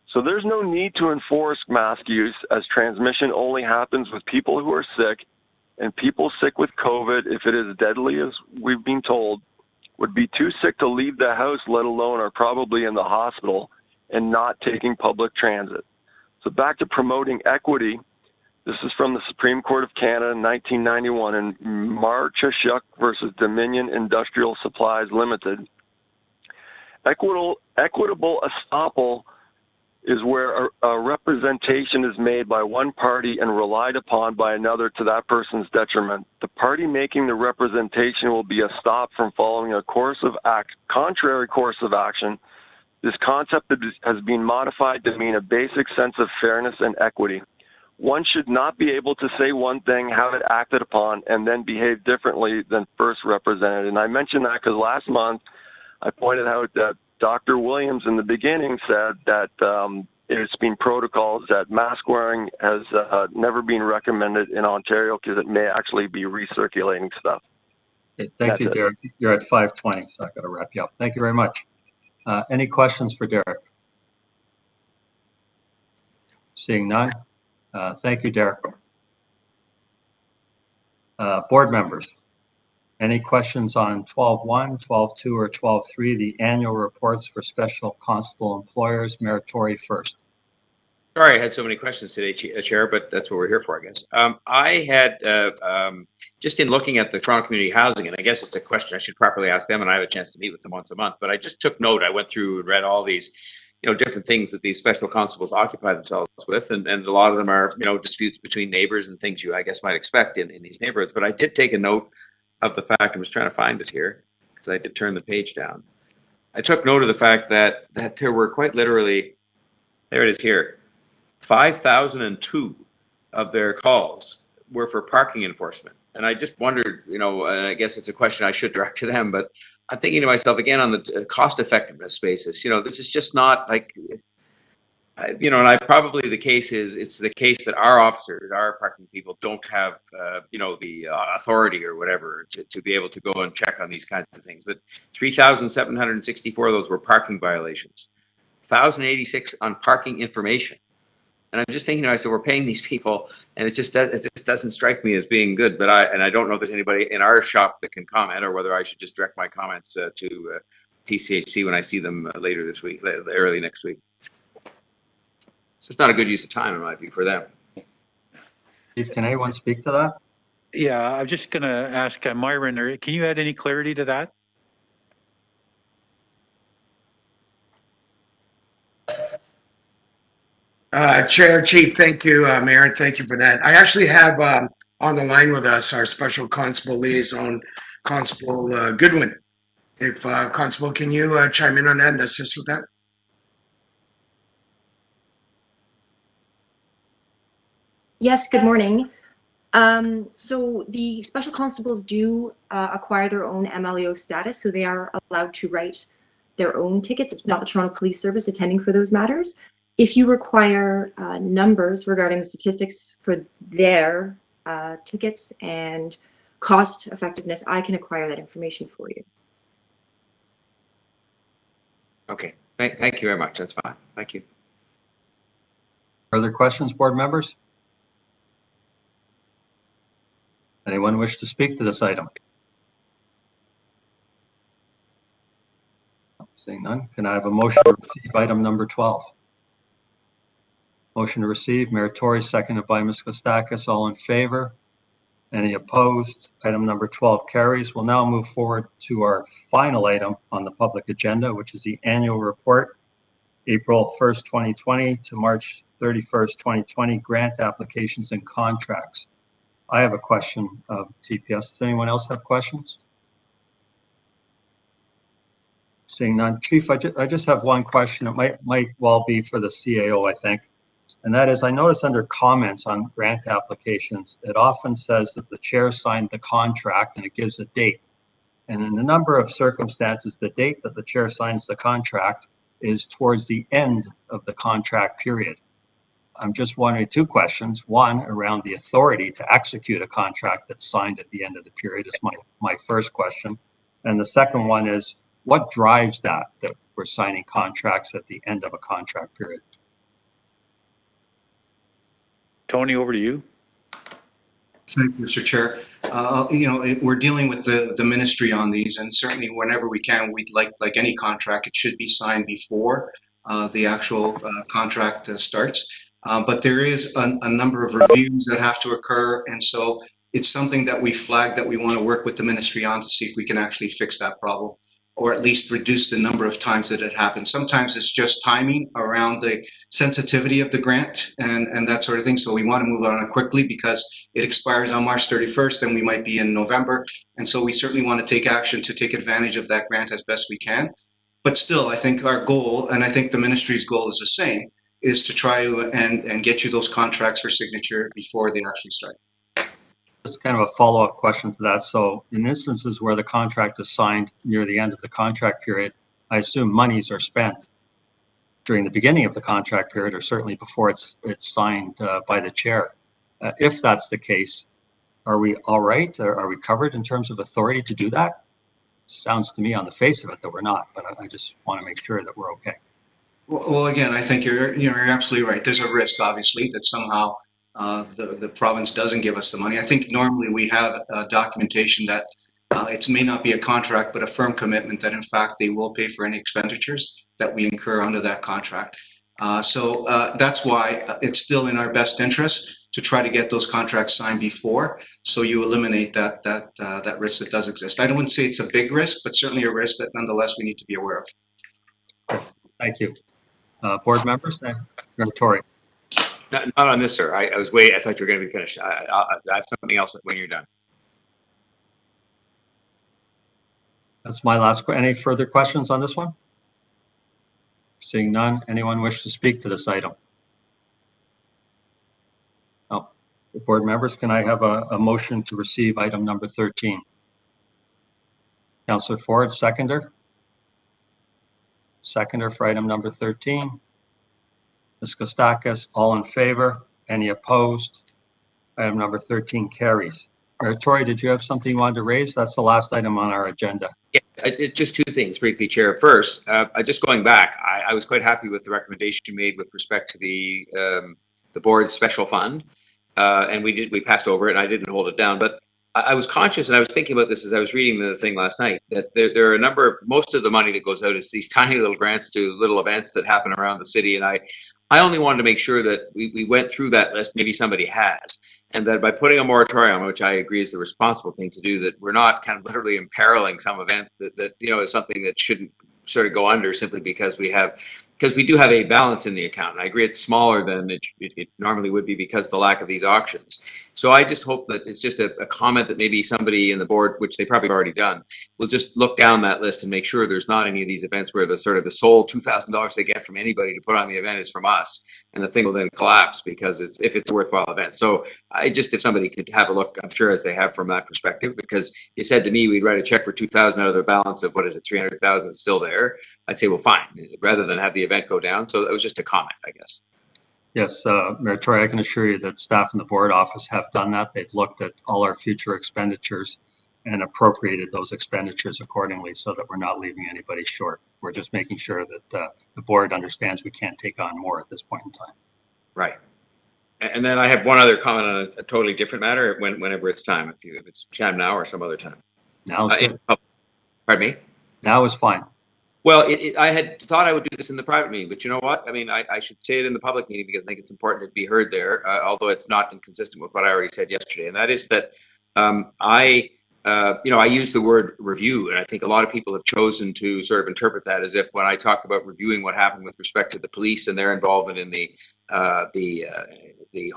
So there's no need to enforce mask use, as transmission only happens with people who are sick, and people sick with COVID, if it is deadly as we've been told, would be too sick to leave the house, let alone are probably in the hospital and not taking public transit." So back to promoting equity. This is from the Supreme Court of Canada in 1991 in Marcheshuk versus Dominion Industrial Supplies Limited. Equitable estoppel is where a representation is made by one party and relied upon by another to that person's detriment. The party making the representation will be estopped from following a contrary course of action. This concept has been modified to mean a basic sense of fairness and equity. One should not be able to say one thing, have it acted upon, and then behave differently than first represented. And I mentioned that because last month I pointed out that Dr. Williams in the beginning said that it's been protocols that mask wearing has never been recommended in Ontario because it may actually be recirculating stuff. Okay, thank you, Derek. You're at 5:20, so I've got to wrap you up. Thank you very much. Any questions for Derek? Seeing none. Thank you, Derek. Board members, any questions on 12.1, 12.2, or 12.3, the annual reports for special constable employers, Meritori first? Sorry, I had so many questions today, Chair, but that's what we're here for, I guess. I had, just in looking at the Toronto Community Housing, and I guess it's a question I should properly ask them, and I have a chance to meet with them once a month, but I just took note. I went through and read all these, different things that these special constables occupy themselves with, and a lot of them are, disputes between neighbors and things you, I guess, might expect in these neighborhoods. But I did take a note of the fact, I was trying to find it here, because I did turn the page down. I took note of the fact that there were quite literally, there it is here, 5,002 of their calls were for parking enforcement. And I just wondered, and I guess it's a question I should direct to them, but I'm thinking to myself again on the cost effectiveness basis, this is just not like, and I probably the case is, it's the case that our officers, our parking people don't have, the authority or whatever to be able to go and check on these kinds of things. But 3,764 of those were parking violations, 1,086 on parking information. And I'm just thinking to myself, we're paying these people, and it just doesn't strike me as being good. But I don't know if there's anybody in our shop that can comment, or whether I should just direct my comments to TCHC when I see them later this week, early next week. So it's not a good use of time, in my view, for them. Chief, can anyone speak to that? Yeah, I'm just going to ask Myron, can you add any clarity to that? Chair, Chief, thank you. Mayor, thank you for that. I actually have on the line with us our Special Constable Liaison, Constable Goodwin. If Constable, can you chime in on that and assist with that? Yes, good morning. So the Special Constables do acquire their own MLEO status, so they are allowed to write their own tickets. It's not the Toronto Police Service attending for those matters. If you require numbers regarding the statistics for their tickets and cost effectiveness, I can acquire that information for you. Okay, thank you very much. That's fine. Thank you. Further questions, board members? Anyone wish to speak to this item? Seeing none, can I have a motion to receive item number 12? Motion to receive, Mayor Tory, seconded by Ms. Kostakis. All in favor? Any opposed? Item number 12 carries. We'll now move forward to our final item on the public agenda, which is the annual report, April 1st, 2020 to March 31st, 2020, grant applications and contracts. I have a question of TPS. Does anyone else have questions? Seeing none. Chief, I just have one question. It might well be for the CAO, I think. And that is, I notice under comments on grant applications, it often says that the chair signed the contract and it gives a date. And in a number of circumstances, the date that the chair signs the contract is towards the end of the contract period. I'm just wondering two questions. One, around the authority to execute a contract that's signed at the end of the period is my first question. And the second one is, what drives that we're signing contracts at the end of a contract period? Tony, over to you. Thank you, Mr. Chair. We're dealing with the ministry on these, and certainly whenever we can, we'd like any contract, it should be signed before the actual contract starts. But there is a number of reviews that have to occur, and so it's something that we flagged that we want to work with the ministry on to see if we can actually fix that problem, or at least reduce the number of times that it happens. Sometimes it's just timing around the sensitivity of the grant and that sort of thing. So we want to move on it quickly because it expires on March 31st and we might be in November. And so we certainly want to take action to take advantage of that grant as best we can. But still, I think our goal, and I think the ministry's goal is the same, is to try and get you those contracts for signature before they actually start. Just kind of a follow-up question to that. So in instances where the contract is signed near the end of the contract period, I assume monies are spent during the beginning of the contract period, or certainly before it's signed by the chair. If that's the case, are we all right? Are we covered in terms of authority to do that? Sounds to me on the face of it that we're not, but I just want to make sure that we're okay. Well, again, I think you're absolutely right. There's a risk, obviously, that somehow the province doesn't give us the money. I think normally we have documentation that it may not be a contract, but a firm commitment that in fact they will pay for any expenditures that we incur under that contract. So that's why it's still in our best interest to try to get those contracts signed before, so you eliminate that risk that does exist. I don't say it's a big risk, but certainly a risk that nonetheless we need to be aware of. Thank you. Board members, TorontoRe. Not on this, sir. I was waiting. I thought you were going to be finished. I have something else when you're done. That's my last question. Any further questions on this one? Seeing none, anyone wish to speak to this item? No. Board members, can I have a motion to receive item number 13? Councillor Ford, seconder. Seconder for item number 13. Ms. Kostakis, all in favor? Any opposed? Item number 13 carries. Troy, did you have something you wanted to raise? That's the last item on our agenda. Yeah, just two things briefly, Chair. First, just going back, I was quite happy with the recommendation made with respect to the board's special fund, and we passed over it, and I didn't hold it down. But I was conscious, and I was thinking about this as I was reading the thing last night, that there are a number of, most of the money that goes out is these tiny little grants to little events that happen around the city, and I only wanted to make sure that we went through that list, maybe somebody has, and that by putting a moratorium, which I agree is the responsible thing to do, that we're not kind of literally imperiling some event that you know, is something that shouldn't sort of go under simply because we do have a balance in the account. And I agree it's smaller than it normally would be because of the lack of these auctions. So I just hope that it's just a comment that maybe somebody in the board, which they probably have already done, will just look down that list and make sure there's not any of these events where the sort of the sole $2,000 they get from anybody to put on the event is from us, and the thing will then collapse because if it's a worthwhile event. So if somebody could have a look, I'm sure as they have from that perspective, because you said to me we'd write a check for $2,000 out of the balance of, what is it, $300,000 still there. I'd say, well, fine, rather than have the event go down. So that was just a comment, I guess. Yes, Mayor Troy, I can assure you that staff in the board office have done that. They've looked at all our future expenditures and appropriated those expenditures accordingly so that we're not leaving anybody short. We're just making sure that the board understands we can't take on more at this point in time. Right. And then I have one other comment on a totally different matter whenever it's time, if it's time now or some other time. Now is good. Pardon me? Now is fine. Well, I had thought I would do this in the private meeting, but you know what? I mean, I should say it in the public meeting because I think it's important to be heard there, although it's not inconsistent with what I already said yesterday. And that is that I use the word review, and I think a lot of people have chosen to sort of interpret that as if when I talk about reviewing what happened with respect to the police and their involvement in the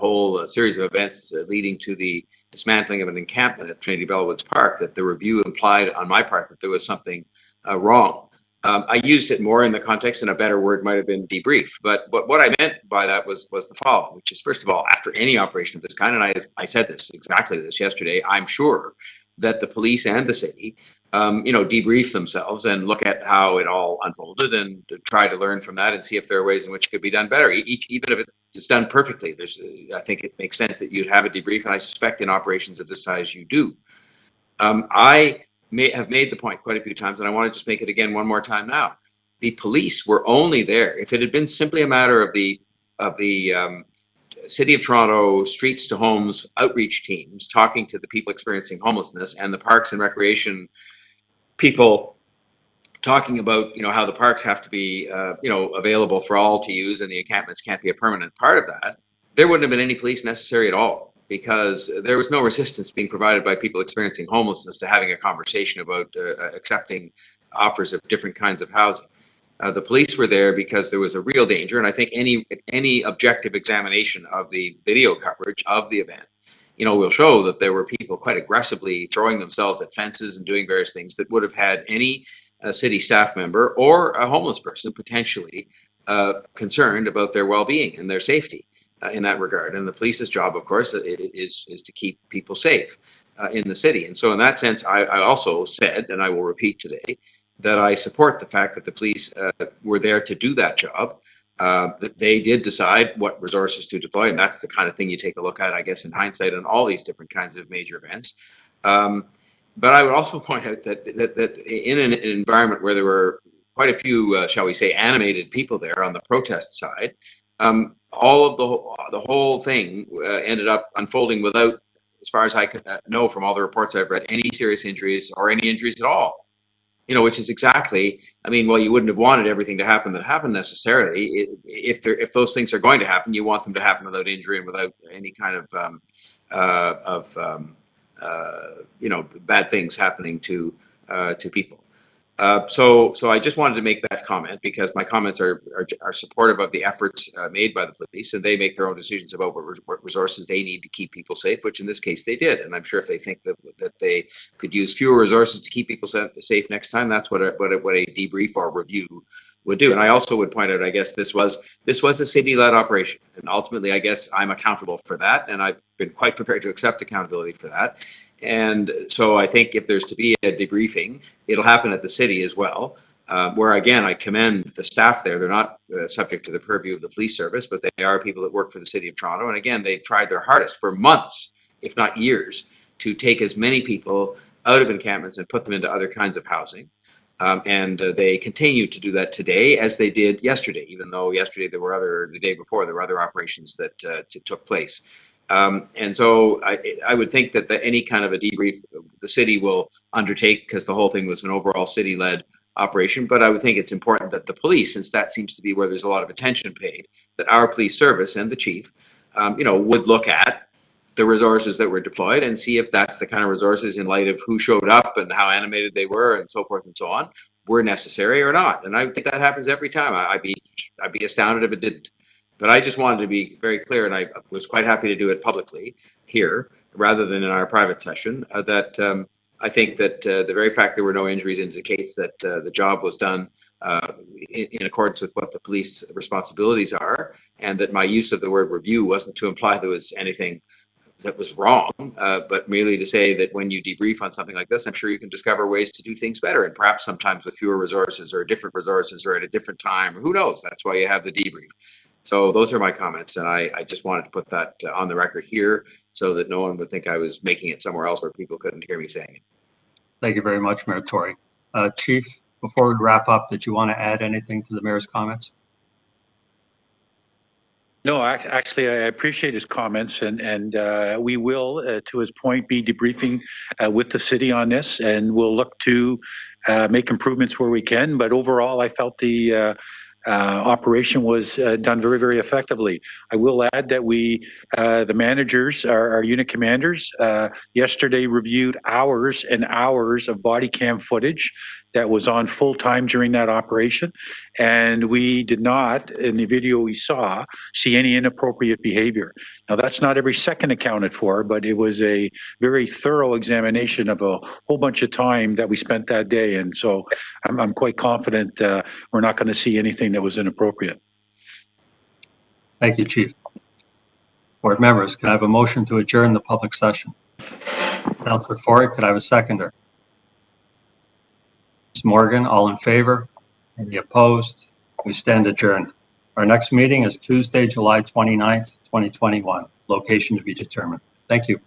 whole series of events leading to the dismantling of an encampment at Trinity Bellwoods Park, that the review implied on my part that there was something wrong. I used it more in the context, and a better word might have been debrief. But what I meant by that was the following, which is, first of all, after any operation of this kind, and I said exactly this yesterday, I'm sure that the police and the city, debrief themselves and look at how it all unfolded and try to learn from that and see if there are ways in which it could be done better. Even if it's done perfectly, I think it makes sense that you'd have a debrief, and I suspect in operations of this size you do. I have made the point quite a few times, and I want to just make it again one more time now. The police were only there. If it had been simply a matter of the City of Toronto streets to homes outreach teams talking to the people experiencing homelessness, and the Parks and Recreation people talking about how the parks have to be available for all to use, and the encampments can't be a permanent part of that, there wouldn't have been any police necessary at all, because there was no resistance being provided by people experiencing homelessness to having a conversation about accepting offers of different kinds of housing. The police were there because there was a real danger, and I think any objective examination of the video coverage of the event, will show that there were people quite aggressively throwing themselves at fences and doing various things that would have had any city staff member or a homeless person potentially concerned about their well-being and their safety. In that regard, and the police's job, of course, is to keep people safe in the city. And so in that sense, I also said, and I will repeat today, that I support the fact that the police were there to do that job, that they did decide what resources to deploy, and that's the kind of thing you take a look at, I guess, in hindsight on all these different kinds of major events. But I would also point out that in an environment where there were quite a few, shall we say, animated people there on the protest side, all of the whole thing ended up unfolding without, as far as I could know from all the reports I've read, any serious injuries or any injuries at all. you know, which is exactly, I mean, well, you wouldn't have wanted everything to happen that happened necessarily. If those things are going to happen, you want them to happen without injury and without any kind of you know, bad things happening to people. So I just wanted to make that comment because my comments are supportive of the efforts made by the police, and they make their own decisions about what resources they need to keep people safe, which in this case they did. And I'm sure if they think that they could use fewer resources to keep people safe next time, that's what a debrief or review would do. And I also would point out, I guess this was a city-led operation, and ultimately, I guess I'm accountable for that, and I've been quite prepared to accept accountability for that. And so I think if there's to be a debriefing, it'll happen at the city as well, where again, I commend the staff there. They're not subject to the purview of the police service, but they are people that work for the city of Toronto. And again, they've tried their hardest for months, if not years, to take as many people out of encampments and put them into other kinds of housing. And they continue to do that today, as they did yesterday, even though yesterday the day before, there were other operations that took place. And so I would think that any kind of a debrief the city will undertake, because the whole thing was an overall city-led operation. But I would think it's important that the police, since that seems to be where there's a lot of attention paid, that our police service and the chief, you know, would look at the resources that were deployed and see if that's the kind of resources, in light of who showed up and how animated they were and so forth and so on, were necessary or not. And I think that happens every time. I'd be astounded if it didn't. But I just wanted to be very clear, and I was quite happy to do it publicly here rather than in our private session, that I think that the very fact there were no injuries indicates that the job was done in accordance with what the police responsibilities are, and that my use of the word review wasn't to imply there was anything that was wrong, but merely to say that when you debrief on something like this, I'm sure you can discover ways to do things better, and perhaps sometimes with fewer resources or different resources or at a different time, or who knows. That's why you have the debrief. So those are my comments, and I just wanted to put that on the record here so that no one would think I was making it somewhere else where people couldn't hear me saying it. Thank you very much, Mayor Tory. Chief, before we wrap up, did you want to add anything to the mayor's comments? No, actually, I appreciate his comments, and we will, to his point, be debriefing with the city on this, and we'll look to make improvements where we can. But overall, I felt the operation was done very, very effectively. I will add that the managers, our unit commanders, yesterday reviewed hours and hours of body cam footage that was on full time during that operation. And we did not, in the video we saw, see any inappropriate behavior. Now, that's not every second accounted for, but it was a very thorough examination of a whole bunch of time that we spent that day. And so I'm quite confident we're not going to see anything that was inappropriate. Thank you, Chief. Board members, can I have a motion to adjourn the public session? Councillor Ford, could I have a seconder? Ms. Morgan, all in favor? Any opposed? We stand adjourned. Our next meeting is Tuesday, July 29th, 2021. Location to be determined. Thank you.